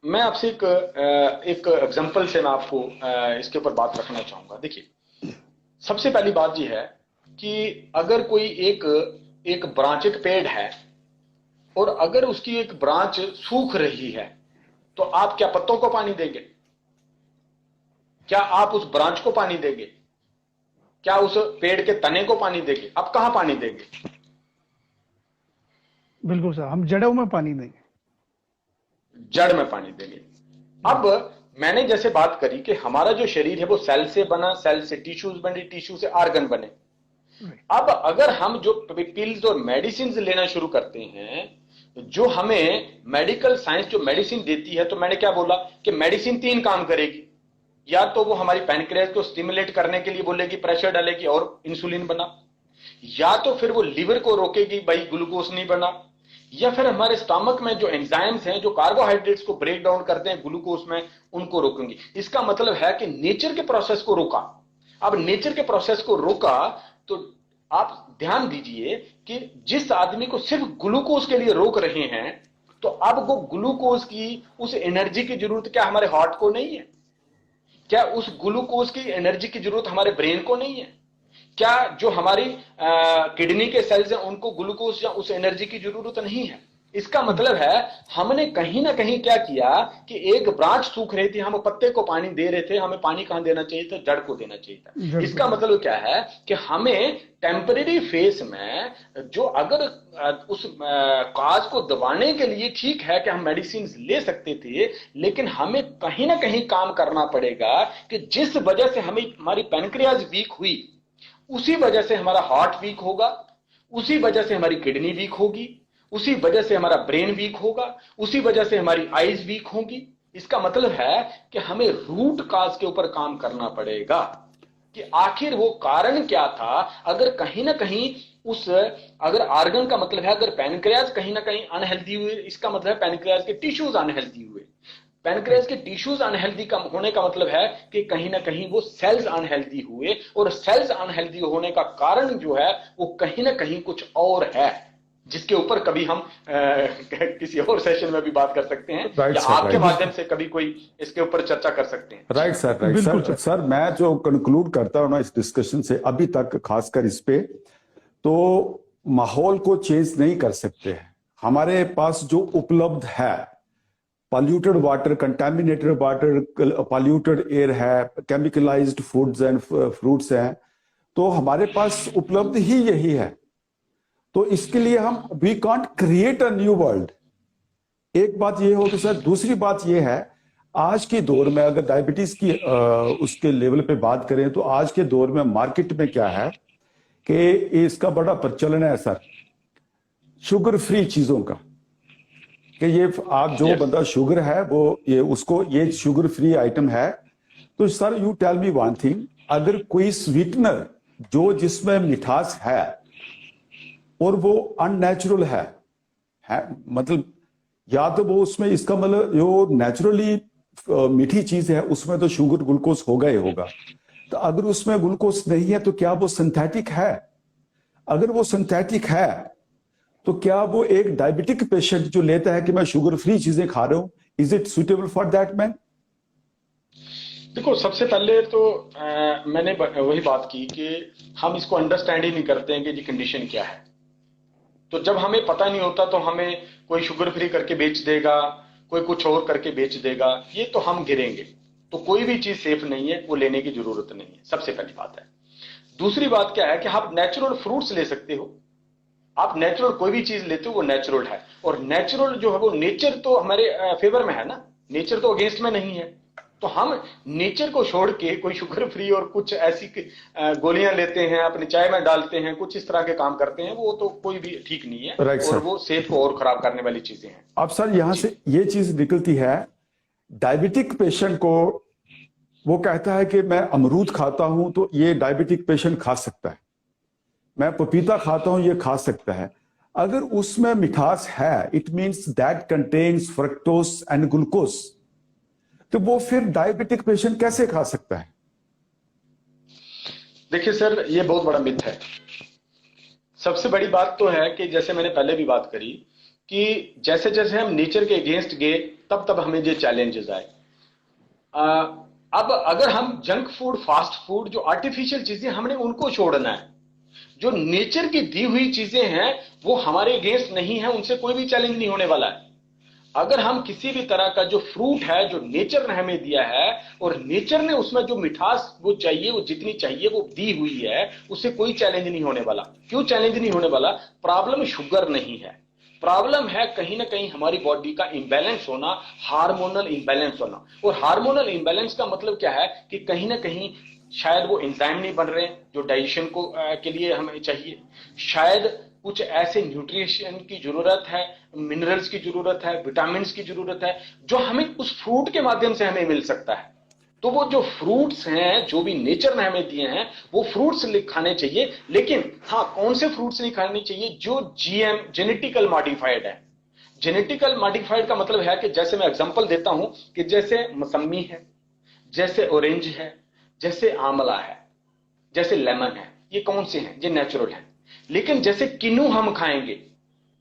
मैं आपसे एक एग्जांपल से मैं आपको इसके ऊपर बात रखना चाहूंगा। देखिए सबसे पहली बात ये है कि अगर कोई एक एक ब्रांच, एक पेड़ है, और अगर उसकी एक ब्रांच सूख रही है, तो आप क्या पत्तों को पानी देंगे? क्या आप उस ब्रांच को पानी देंगे? क्या उस पेड़ के तने को पानी देंगे? आप कहां पानी देंगे? बिल्कुल सर, हम जड़ों में पानी देंगे। जड़ में पानी देंगे। अब मैंने जैसे बात करी कि हमारा जो शरीर है वो सेल से बना, सेल से टिश्यूज बने, टिश्यू से आर्गन बने। अब अगर हम जो पिल्स और मेडिसिन लेना शुरू करते हैं, जो हमें मेडिकल साइंस जो मेडिसिन देती है, तो मैंने क्या बोला कि मेडिसिन 3 काम करेगी। या तो वो हमारी पैनक्रियाज को स्टिमुलेट करने के लिए बोलेगी, प्रेशर डालेगी और इंसुलिन बना, या तो फिर वो लिवर को रोकेगी, भाई ग्लूकोज नहीं बना, या फिर हमारे स्टमक में जो एंजाइम्स हैं जो कार्बोहाइड्रेट्स को ब्रेक डाउन करते हैं ग्लूकोज में, उनको रोकेंगी। इसका मतलब है कि नेचर के प्रोसेस को रोका। अब नेचर के प्रोसेस को रोका तो आप ध्यान दीजिए कि जिस आदमी को सिर्फ ग्लूकोज के लिए रोक रहे हैं, तो अब वो ग्लूकोज की उस एनर्जी की जरूरत क्या हमारे हार्ट को नहीं है? क्या उस ग्लूकोज की एनर्जी की जरूरत हमारे ब्रेन को नहीं है? क्या जो हमारी किडनी के सेल्स हैं उनको ग्लूकोज या उस एनर्जी की जरूरत नहीं है? इसका मतलब है हमने कहीं ना कहीं क्या किया कि एक ब्रांच सूख रही थी, हम पत्ते को पानी दे रहे थे, हमें पानी कहां देना चाहिए था? जड़ को देना चाहिए था। इसका मतलब क्या है कि हमें टेम्परेरी फेस में जो अगर उस काज को दबाने के लिए ठीक है कि हम मेडिसिन ले सकते थे, लेकिन हमें कहीं ना कहीं काम करना पड़ेगा कि जिस वजह से हमें हमारी पैनक्रियाज वीक हुई, उसी वजह से हमारा हार्ट वीक होगा, उसी वजह से हमारी किडनी वीक होगी, उसी वजह से हमारा ब्रेन वीक होगा, उसी वजह से हमारी आईज वीक होंगी। इसका मतलब है कि हमें रूट काज के ऊपर काम करना पड़ेगा कि आखिर वो कारण क्या था। अगर कहीं ना कहीं अगर आर्गन का मतलब है, अगर पैनक्रियाज कहीं ना कहीं अनहेल्दी हुए, इसका मतलब है पैनक्रियाज के टिश्यूज अनहेल्दी हुए। पैनक्रियाज के टिश्यूज अनहेल्दी का होने का मतलब है कि कहीं ना कहीं वो सेल्स अनहेल्दी हुए, और सेल्स अनहेल्दी होने का कारण जो है वो कहीं ना कहीं कुछ और है, जिसके ऊपर कभी हम किसी और सेशन में भी बात कर सकते हैं, या आपके माध्यम से कभी कोई इसके ऊपर चर्चा कर सकते हैं। Right sir, right sir. Sir मैं जो कंक्लूड करता हूं ना इस डिस्कशन से अभी तक, खासकर इस पे, तो माहौल को चेंज नहीं कर सकते हैं। हमारे पास जो उपलब्ध है, polluted water, contaminated water, polluted air है, केमिकलाइज्ड फूड्स एंड फ्रूट्स हैं, तो हमारे पास उपलब्ध ही यही है। तो इसके लिए हम we can't create a new world. एक बात ये होगी सर। दूसरी बात ये है, आज के दौर में अगर डायबिटीज की उसके लेवल पे बात करें, तो आज के दौर में मार्केट में क्या है कि इसका बड़ा प्रचलन है सर, शुगर फ्री चीजों का, कि ये आप जो बंदा शुगर है वो ये उसको ये शुगर फ्री आइटम है। तो sir you tell me one thing, अगर कोई स्वीटनर जो जिसमें मिठास है और वो अननेचुरल है मतलब, या तो वो उसमें, इसका मतलब जो नेचुरली मीठी चीज है उसमें तो शुगर ग्लूकोज होगा ही होगा। तो अगर उसमें ग्लूकोज नहीं है तो क्या वो सिंथेटिक है? अगर वो सिंथेटिक है तो क्या वो एक डायबिटिक पेशेंट जो लेता है कि मैं शुगर फ्री चीजें खा रहा हूं, is it suitable for that man? देखो सबसे पहले तो मैंने वही बात की कि हम इसको अंडरस्टैंड ही नहीं करते हैं कि ये कंडीशन क्या है। तो जब हमें पता नहीं होता तो हमें कोई शुगर फ्री करके बेच देगा, कोई कुछ और करके बेच देगा, ये तो हम गिरेंगे। तो कोई भी चीज सेफ नहीं है, वो लेने की जरूरत नहीं है, सबसे पहली बात है। दूसरी बात क्या है कि आप नेचुरल फ्रूट्स ले सकते हो। आप नेचुरल कोई भी चीज लेते हो वो नेचुरल है, और नेचुरल जो है वो नेचर तो हमारे फेवर में है ना, नेचर तो अगेंस्ट में नहीं है। तो हम नेचर को छोड़ के कोई शुगर फ्री और कुछ ऐसी गोलियां लेते हैं, अपनी चाय में डालते हैं, कुछ इस तरह के काम करते हैं, वो तो कोई भी ठीक नहीं है। और वो सेहत को और खराब करने वाली चीजें हैं। अब सर यहां से ये चीज निकलती है, डायबिटिक पेशेंट को वो कहता है कि मैं अमरूद खाता हूं तो ये डायबिटिक पेशेंट खा सकता है, मैं पपीता खाता हूं ये खा सकता है। अगर उसमें मिठास है, it means that contains fructose and glucose, तो वो फिर डायबिटिक पेशेंट कैसे खा सकता है? देखिए सर, ये बहुत बड़ा मिथ है। सबसे बड़ी बात तो है कि जैसे मैंने पहले भी बात करी कि जैसे जैसे हम नेचर के अगेंस्ट गए तब तब हमें ये चैलेंजेस आए। अब अगर हम जंक फूड, फास्ट फूड, जो आर्टिफिशियल चीजें, हमने उनको छोड़ना है। जो नेचर की दी हुई चीजें हैं वो हमारे अगेंस्ट नहीं है, उनसे कोई भी चैलेंज नहीं होने वाला है। अगर हम किसी भी तरह का जो फ्रूट है जो नेचर ने हमें दिया है और नेचर ने उसमें जो मिठास वो चाहिए, वो जितनी चाहिए वो दी हुई है, उससे कोई चैलेंज नहीं होने वाला। क्यों चैलेंज नहीं होने वाला? प्रॉब्लम शुगर नहीं है, प्रॉब्लम है कहीं ना कहीं हमारी बॉडी का इंबैलेंस होना, हार्मोनल इंबैलेंस होना। और हार्मोनल इंबैलेंस का मतलब क्या है कि कहीं ना कहीं शायद वो एंजाइम नहीं बन रहे जो डाइजेशन को के लिए हमें चाहिए, शायद कुछ ऐसे न्यूट्रिशन की जरूरत है, मिनरल्स की जरूरत है, विटामिन की जरूरत है, जो हमें उस फ्रूट के माध्यम से हमें मिल सकता है। तो वो जो फ्रूट्स हैं, जो भी नेचर ने हमें दिए हैं, वो फ्रूट्स खाने चाहिए। लेकिन हाँ, कौन से फ्रूट्स नहीं खाने चाहिए? जो जीएम, जेनेटिकल मॉडिफाइड है। जेनेटिकल मॉडिफाइड का मतलब है कि जैसे मैं एग्जांपल देता हूं कि जैसे मौसमी है, जैसे ऑरेंज है, जैसे आंवला है, जैसे लेमन है, ये कौन से हैं? ये नेचुरल है। लेकिन जैसे किन्नू हम खाएंगे,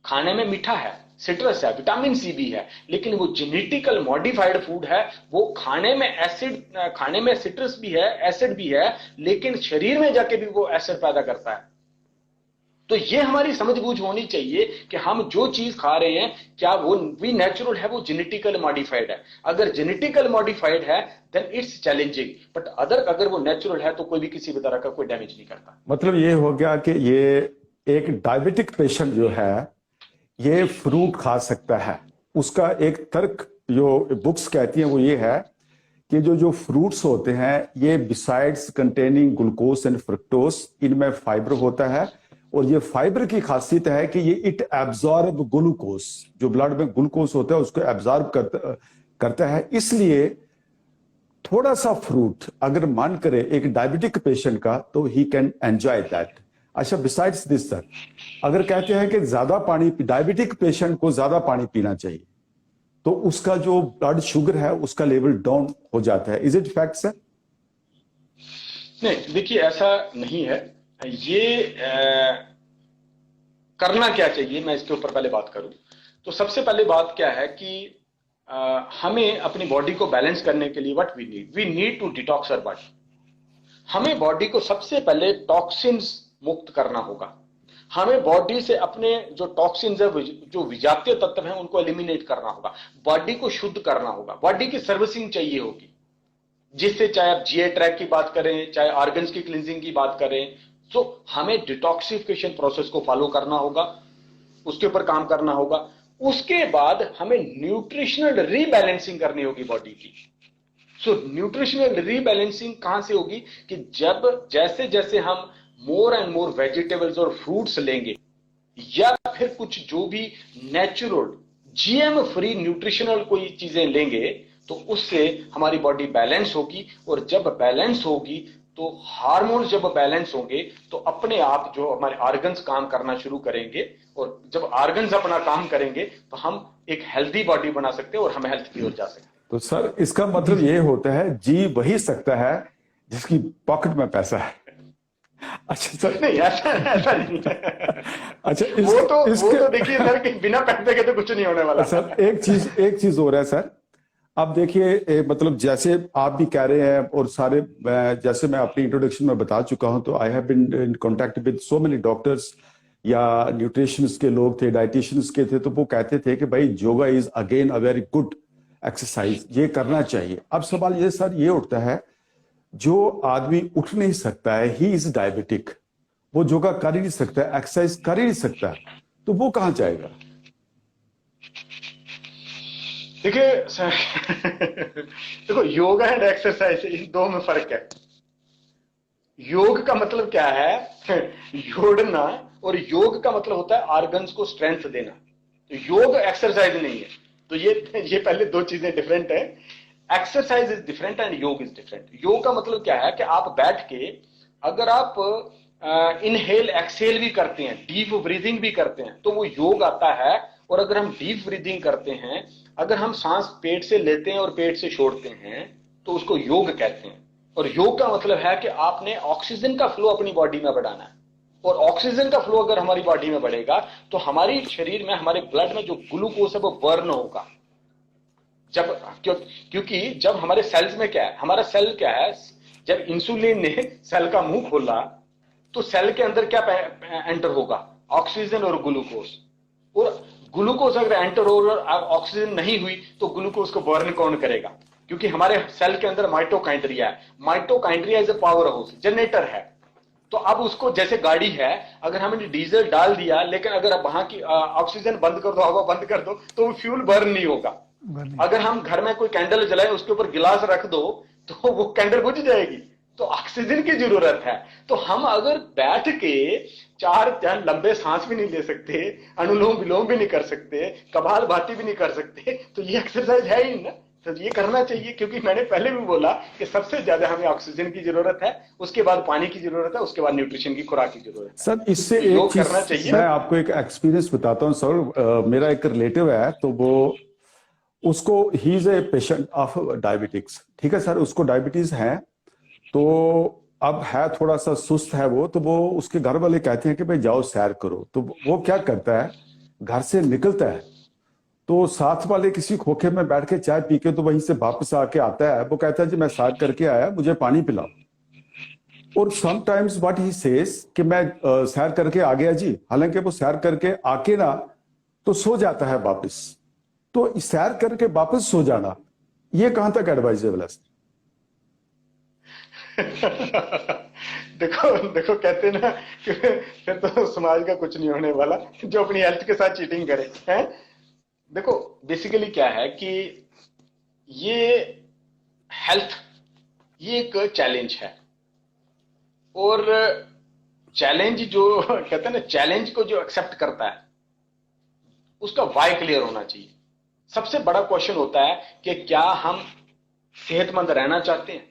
खाने में मीठा है, सिट्रस है, विटामिन सी भी है, लेकिन वो जेनेटिकल मॉडिफाइड फूड है। वो खाने में एसिड, खाने में सिट्रस भी है, एसिड भी है, लेकिन शरीर में जाके भी वो एसिड पैदा करता है। तो ये हमारी समझबूझ होनी चाहिए कि हम जो चीज खा रहे हैं क्या वो भी नेचुरल है, वो जेनेटिकल मॉडिफाइड है। अगर जेनेटिकल मॉडिफाइड है देन इट्स चैलेंजिंग, बट अगर वो नेचुरल है तो कोई भी किसी भी तरह का कोई डैमेज नहीं करता। मतलब ये हो गया कि ये एक डायबिटिक पेशेंट जो है ये फ्रूट खा सकता है। उसका एक तर्क जो बुक्स कहती हैं वो ये है कि जो जो फ्रूट्स होते हैं ये besides containing glucose and fructose, इनमें फाइबर होता है। और ये फाइबर की खासियत है कि ये इट एब्जॉर्ब ग्लूकोज, जो ब्लड में ग्लूकोज होता है उसको एब्जॉर्ब करता है। इसलिए थोड़ा सा फ्रूट अगर मन करे एक डायबिटिक पेशेंट का तो ही कैन एंजॉय दैट। अच्छा, बिसाइड्स दिस सर, अगर कहते हैं कि ज्यादा पानी, डायबिटिक पेशेंट को ज्यादा पानी पीना चाहिए तो उसका जो ब्लड शुगर है उसका लेवल डाउन हो जाता है। Is it fact sir? नहीं, देखिए ऐसा नहीं है। ये करना क्या चाहिए, मैं इसके ऊपर पहले बात करूं तो सबसे पहले बात क्या है कि हमें अपनी बॉडी को बैलेंस करने के लिए what we need to detox our body. हमें बॉडी को सबसे पहले टॉक्सिन्स मुक्त करना होगा। हमें बॉडी से अपने जो टॉक्सिन्स है, जो विजातीय तत्व हैं, उनको एलिमिनेट करना होगा। बॉडी को शुद्ध करना होगा। बॉडी की सर्विसिंग चाहिए होगी, जिससे चाहे आप जीए ट्रैक की बात करें, चाहे ऑर्गन्स की क्लींजिंग की बात करें, तो हमें डिटॉक्सिफिकेशन प्रोसेस को फॉलो करना होगा, उसके ऊपर काम करना होगा। उसके बाद हमें न्यूट्रिशनल रीबैलेंसिंग करनी होगी बॉडी की। सो न्यूट्रिशनल रीबैलेंसिंग कहां से होगी कि जब जैसे जैसे हम मोर एंड मोर वेजिटेबल्स और फ्रूट्स लेंगे या फिर कुछ जो भी नेचुरल जीएम फ्री न्यूट्रिशनल कोई चीजें लेंगे तो उससे हमारी बॉडी बैलेंस होगी। और जब बैलेंस होगी तो हार्मोन्स जब बैलेंस होंगे तो अपने आप जो हमारे ऑर्गन्स काम करना शुरू करेंगे। और जब ऑर्गन्स अपना काम करेंगे तो हम एक हेल्दी बॉडी बना सकते हैं और हम हेल्थ की ओर जा सकते हैं। तो सर इसका मतलब ये होता है जी वही सकता है जिसकी पॉकेट में पैसा है। अच्छा सर, नहीं, ऐसा नहीं है। अच्छा वो तो देखिए सर कि बिना पैसे के तो कुछ नहीं होने वाला। सर एक चीज हो रहा है सर। अब देखिए मतलब जैसे आप भी कह रहे हैं और सारे, जैसे मैं अपनी इंट्रोडक्शन में बता चुका हूं, तो I have been in contact with so many doctors या न्यूट्रिशनिस्ट के लोग थे, डाइटिशियंस के थे, तो वो कहते थे कि भाई yoga is again a very good exercise, ये करना चाहिए। अब सवाल ये सर ये उठता है, जो आदमी उठ नहीं सकता है, ही इज डायबिटिक, वो योगा कर ही नहीं सकता, एक्सरसाइज कर ही नहीं सकता, तो वो कहां जाएगा? देखिए देखो, योगा एंड एक्सरसाइज, इन दो में फर्क है। योग का मतलब क्या है? जोड़ना। और योग का मतलब होता है ऑर्गन्स को स्ट्रेंथ देना। तो योग एक्सरसाइज नहीं है। तो ये पहले दो चीजें डिफरेंट है। एक्सरसाइज इज डिफरेंट एंड योग इज डिफरेंट। योग का मतलब क्या है कि आप बैठ के अगर आप इनहेल एक्सहेल भी करते हैं, डीप ब्रीदिंग भी करते हैं, तो वो योग आता है। और अगर हम डीप ब्रीदिंग करते हैं, अगर हम सांस पेट से लेते हैं और पेट से छोड़ते हैं, तो उसको योग कहते हैं। और योग का मतलब है कि आपने ऑक्सीजन का फ्लो अपनी बॉडी में बढ़ाना है, और ऑक्सीजन का फ्लो अगर हमारी बॉडी में बढ़ेगा तो हमारी शरीर में, हमारे ब्लड में जो ग्लूकोज है वो बर्न होगा। क्योंकि जब हमारे सेल्स में क्या है, हमारा सेल क्या है, जब इंसुलिन ने सेल का मुंह खोला तो सेल के अंदर क्या एंटर होगा, ऑक्सीजन और ग्लूकोज। और ग्लूकोज अगर एंटर हो और ऑक्सीजन नहीं हुई तो ग्लूकोज को बर्न कौन करेगा? क्योंकि हमारे सेल के अंदर माइटोकाइंड्रिया है। Mitochondria is a powerhouse, generator है। तो अब उसको, जैसे गाड़ी है, अगर हमने डीजल डाल दिया लेकिन अगर अब वहां की ऑक्सीजन बंद कर दो, हवा बंद कर दो, तो वो फ्यूल बर्न नहीं होगा। अगर हम घर में कोई कैंडल जलाए, उसके ऊपर गिलास रख दो तो वो कैंडल बुझ जाएगी। तो ऑक्सीजन की जरूरत है। तो हम अगर बैठ के 4 लंबे सांस भी नहीं ले सकते, अनुलोम विलोम भी नहीं कर सकते, कपालभाति भी नहीं कर सकते, तो ये एक्सरसाइज है ही ना। तो ये करना चाहिए, क्योंकि मैंने पहले भी बोला कि सबसे ज्यादा हमें ऑक्सीजन की जरूरत है, उसके बाद पानी की जरूरत है, उसके बाद न्यूट्रिशन की खुराक की जरूरत है। सर इससे तो एक चीज मैं आपको एक एक्सपीरियंस बताता हूँ सर। मेरा एक रिलेटिव है, तो वो उसको he is a patient of diabetics, ठीक है सर, उसको डायबिटीज है, तो अब है थोड़ा सा सुस्त है वो, तो वो उसके घर वाले कहते हैं कि भाई जाओ सैर करो। तो वो क्या करता है, घर से निकलता है तो साथ वाले किसी खोखे में बैठ के चाय पी के तो वहीं से वापस आके आता है, वो कहता है जी मैं सैर करके आया, मुझे पानी पिलाओ। और समटाइम्स व्हाट ही सेज कि मैं सैर करके आ गया जी, हालांकि वो सैर करके आके ना तो सो जाता है वापस। तो सैर करके वापस सो जाना, ये कहां तक एडवाइजेबल है? देखो देखो, कहते ना कि फिर तो समाज का कुछ नहीं होने वाला जो अपनी हेल्थ के साथ चीटिंग करे हैं। देखो बेसिकली क्या है कि ये हेल्थ, ये एक चैलेंज है, और चैलेंज जो कहते हैं ना, चैलेंज को जो एक्सेप्ट करता है उसका वाई क्लियर होना चाहिए। सबसे बड़ा क्वेश्चन होता है कि क्या हम सेहतमंद रहना चाहते हैं?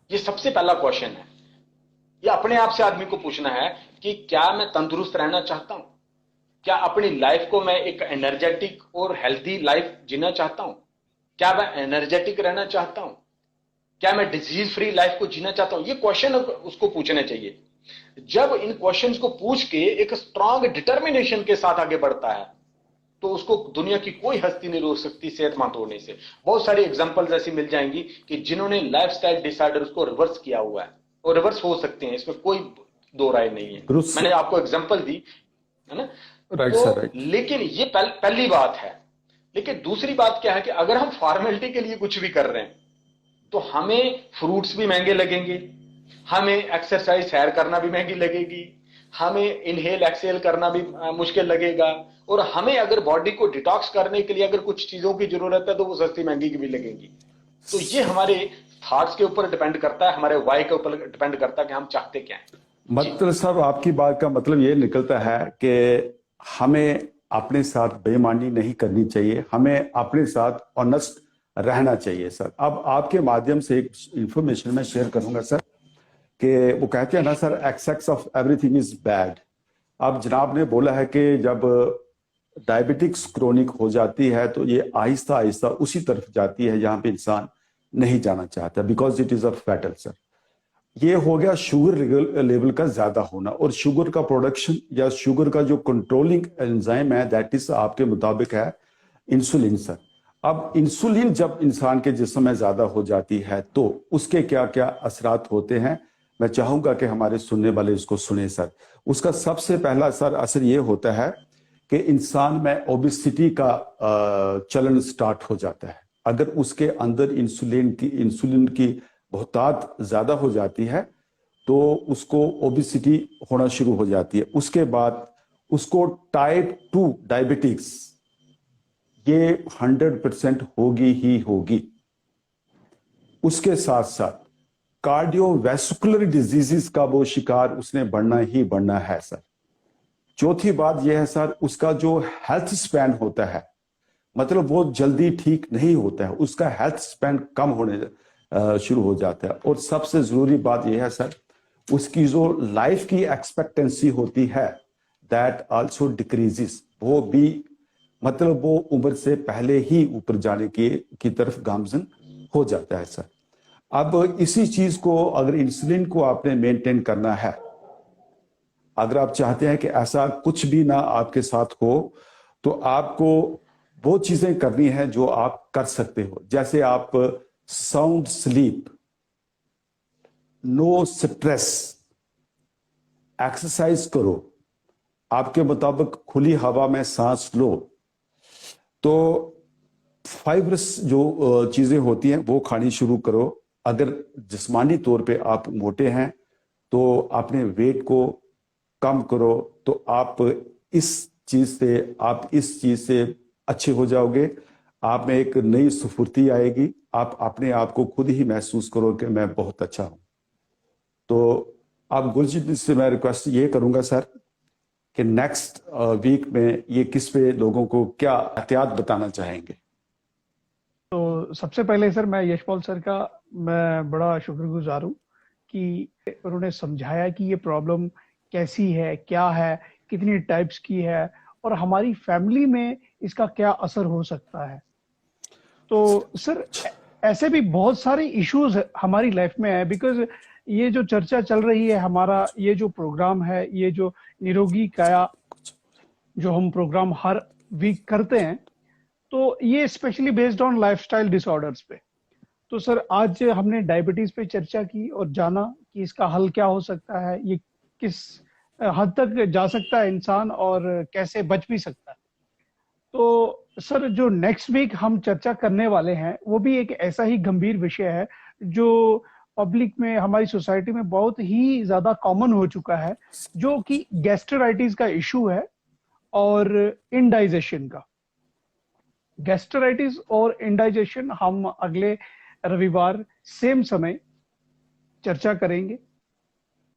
ये सबसे पहला क्वेश्चन है। ये अपने आप से आदमी को पूछना है कि क्या मैं तंदुरुस्त रहना चाहता हूं? क्या अपनी लाइफ को मैं एक एनर्जेटिक और हेल्थी लाइफ जीना चाहता हूं? क्या मैं एनर्जेटिक रहना चाहता हूं? क्या मैं डिजीज फ्री लाइफ को जीना चाहता हूं? ये क्वेश्चन उसको पूछने चाहिए। जब इन क्वेश्चंस को पूछ के एक स्ट्रांग डिटर्मिनेशन के साथ आगे बढ़ता है तो उसको दुनिया की कोई हस्ती नहीं रोक सकती सेहतमंद होने से। बहुत सारी एग्जांपल्स ऐसी मिल जाएंगी कि जिन्होंने लाइफस्टाइल डिसऑर्डर्स को रिवर्स किया हुआ है, और रिवर्स हो सकते हैं, इसमें कोई दो राय नहीं है। मैंने आपको एग्जांपल दी है ना, राइट। लेकिन ये पहली बात है। लेकिन दूसरी बात क्या है कि अगर हम फॉर्मेलिटी के लिए कुछ भी कर रहे हैं तो हमें फ्रूट्स भी महंगे लगेंगे, हमें एक्सरसाइज सैर करना भी महंगी लगेगी, हमें इनहेल एक्सेल करना भी मुश्किल लगेगा, और हमें अगर बॉडी को डिटॉक्स करने के लिए अगर कुछ चीजों की जरूरत है तो वो सस्ती महंगी की भी लगेंगी। तो ये हमारे थॉट्स के ऊपर डिपेंड करता है, हमारे वाई के ऊपर डिपेंड करता है कि हम चाहते क्या हैं। मतलब सर आपकी बात का मतलब ये निकलता है कि हमें अपने साथ बेईमानी नहीं करनी चाहिए, हमें अपने साथ ऑनेस्ट रहना चाहिए सर। अब आपके माध्यम से एक इंफॉर्मेशन मैं शेयर करूंगा सर, कि वो कहते हैं ना sir, excess of everything is bad. अब जनाब ने बोला है कि जब डायबिटिक्स क्रोनिक हो जाती है तो ये आहिस्ता आहिस्ता उसी तरफ जाती है जहां पे इंसान नहीं जाना चाहता, because it is a fatal sir. ये हो गया शुगर लेवल का ज्यादा होना, और शुगर का प्रोडक्शन या शुगर का जो कंट्रोलिंग एंजाइम है दैट इज आपके मुताबिक है इंसुलिन सर। अब इंसुलिन जब इंसान के जिस्म में ज्यादा हो जाती है तो उसके क्या क्या असरात होते हैं, मैं चाहूंगा कि हमारे सुनने वाले इसको सुने सर। उसका सबसे पहला सर असर ये होता है कि इंसान में ओबेसिटी का चलन स्टार्ट हो जाता है। अगर उसके अंदर इंसुलिन की बहुतायत ज्यादा हो जाती है तो उसको ओबेसिटी होना शुरू हो जाती है। उसके बाद उसको टाइप 2 डायबिटिक्स ये 100% होगी ही होगी। उसके साथ साथ कार्डियोवैस्कुलर डिजीजेस का वो शिकार उसने बढ़ना ही बढ़ना है सर। चौथी बात यह है सर, उसका जो हेल्थ स्पैन होता है, मतलब वो जल्दी ठीक नहीं होता है, उसका हेल्थ स्पैन कम होने शुरू हो जाता है। और सबसे जरूरी बात यह है सर, उसकी जो लाइफ की एक्सपेक्टेंसी होती है दैट आल्सो डिक्रीजेस, वो भी मतलब वो उम्र से पहले ही ऊपर जाने की तरफ गामजन हो जाता है सर। अब इसी चीज को, अगर इंसुलिन को आपने मेंटेन करना है, अगर आप चाहते हैं कि ऐसा कुछ भी ना आपके साथ हो, तो आपको वो चीजें करनी है जो आप कर सकते हो। जैसे आप sound sleep, no stress, exercise करो, आपके मुताबिक खुली हवा में सांस लो, तो फाइब्रस जो चीजें होती हैं वो खानी शुरू करो। अगर जिस्मानी तौर पे आप मोटे हैं तो अपने वेट को कम करो, तो आप इस चीज से अच्छे हो जाओगे। आप में एक नई स्फूर्ति आएगी, आप अपने आप को खुद ही महसूस करो कि मैं बहुत अच्छा हूं। तो आप गुलजीत से मैं रिक्वेस्ट ये करूंगा सर कि नेक्स्ट वीक में ये किस पे लोगों को क्या एहतियात बताना चाहेंगे? तो सबसे पहले सर मैं यशपाल सर का मैं बड़ा शुक्रगुजार हूँ कि उन्होंने समझाया कि ये प्रॉब्लम कैसी है, क्या है, कितनी टाइप्स की है और हमारी फैमिली में इसका क्या असर हो सकता है। तो सर ऐसे भी बहुत सारे इश्यूज हमारी लाइफ में है, बिकॉज ये जो चर्चा चल रही है, हमारा ये जो प्रोग्राम है, ये जो निरोगी काया जो हम प्रोग्राम हर वीक करते हैं, तो ये specially based on lifestyle disorders पे। तो सर आज हमने डायबिटीज पे चर्चा की और जाना कि इसका हल क्या हो सकता है, ये किस हद तक जा सकता है इंसान और कैसे बच भी सकता है। तो सर जो नेक्स्ट वीक हम चर्चा करने वाले हैं वो भी एक ऐसा ही गंभीर विषय है जो पब्लिक में, हमारी सोसाइटी में बहुत ही ज्यादा कॉमन हो चुका है, जो कि गैस्ट्राइटिस का इशू है और इंडाइजेशन का। गैस्ट्राइटिस और इंडाइजेशन हम अगले रविवार सेम समय चर्चा करेंगे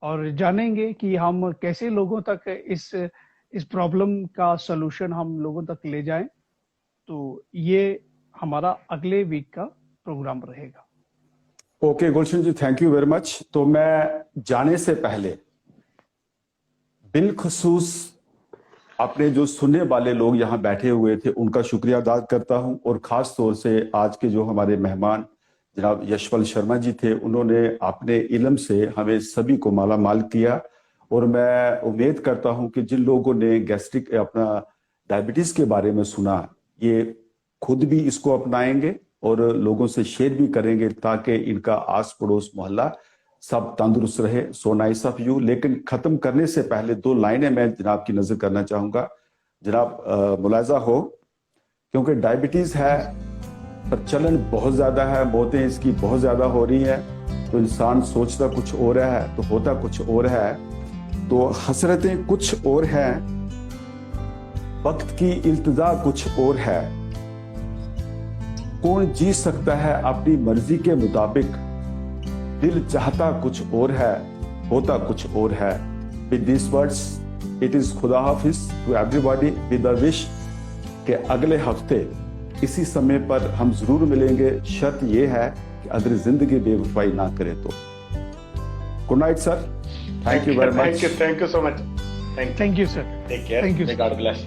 और जानेंगे कि हम कैसे लोगों तक इस प्रॉब्लम का सलूशन हम लोगों तक ले जाएं। तो ये हमारा अगले वीक का प्रोग्राम रहेगा। Okay Gulshan ji, thank you very much. तो मैं जाने से पहले बिलखसूस अपने जो सुनने वाले लोग यहाँ बैठे हुए थे उनका शुक्रिया अदा करता हूं, और खास तौर से आज के जो हमारे मेहमान जनाब यशपाल शर्मा जी थे, उन्होंने अपने इल्म से हमें सभी को माला माल किया। और मैं उम्मीद करता हूं कि जिन लोगों ने गैस्ट्रिक अपना डायबिटीज के बारे में सुना, ये खुद भी इसको अपनाएंगे और लोगों से शेयर भी करेंगे ताकि इनका आस पड़ोस मोहल्ला सब तंदुरुस्त रहे। So nice of you. लेकिन खत्म करने से पहले 2 लाइनें मैं जनाब की नजर करना चाहूंगा। जनाब मुलाजा हो, क्योंकि डायबिटीज है, प्रचलन बहुत ज्यादा है, मौतें इसकी बहुत ज्यादा हो रही है, तो इंसान सोचता कुछ और है तो होता कुछ और है, तो हसरतें कुछ और हैं, वक्त की इल्तिजा कुछ और है। कौन जी सकता है अपनी मर्जी के मुताबिक, दिल चाहता कुछ और है, होता कुछ और है। With this words it is खुदा हाफिज to everybody, with a wish कि अगले हफ्ते इसी समय पर हम जरूर मिलेंगे। शर्त यह है कि अगर जिंदगी बेवफाई ना करे तो। Good night sir, thank you very much. Thank you so much. Thank you sir, take care, thank you. God bless.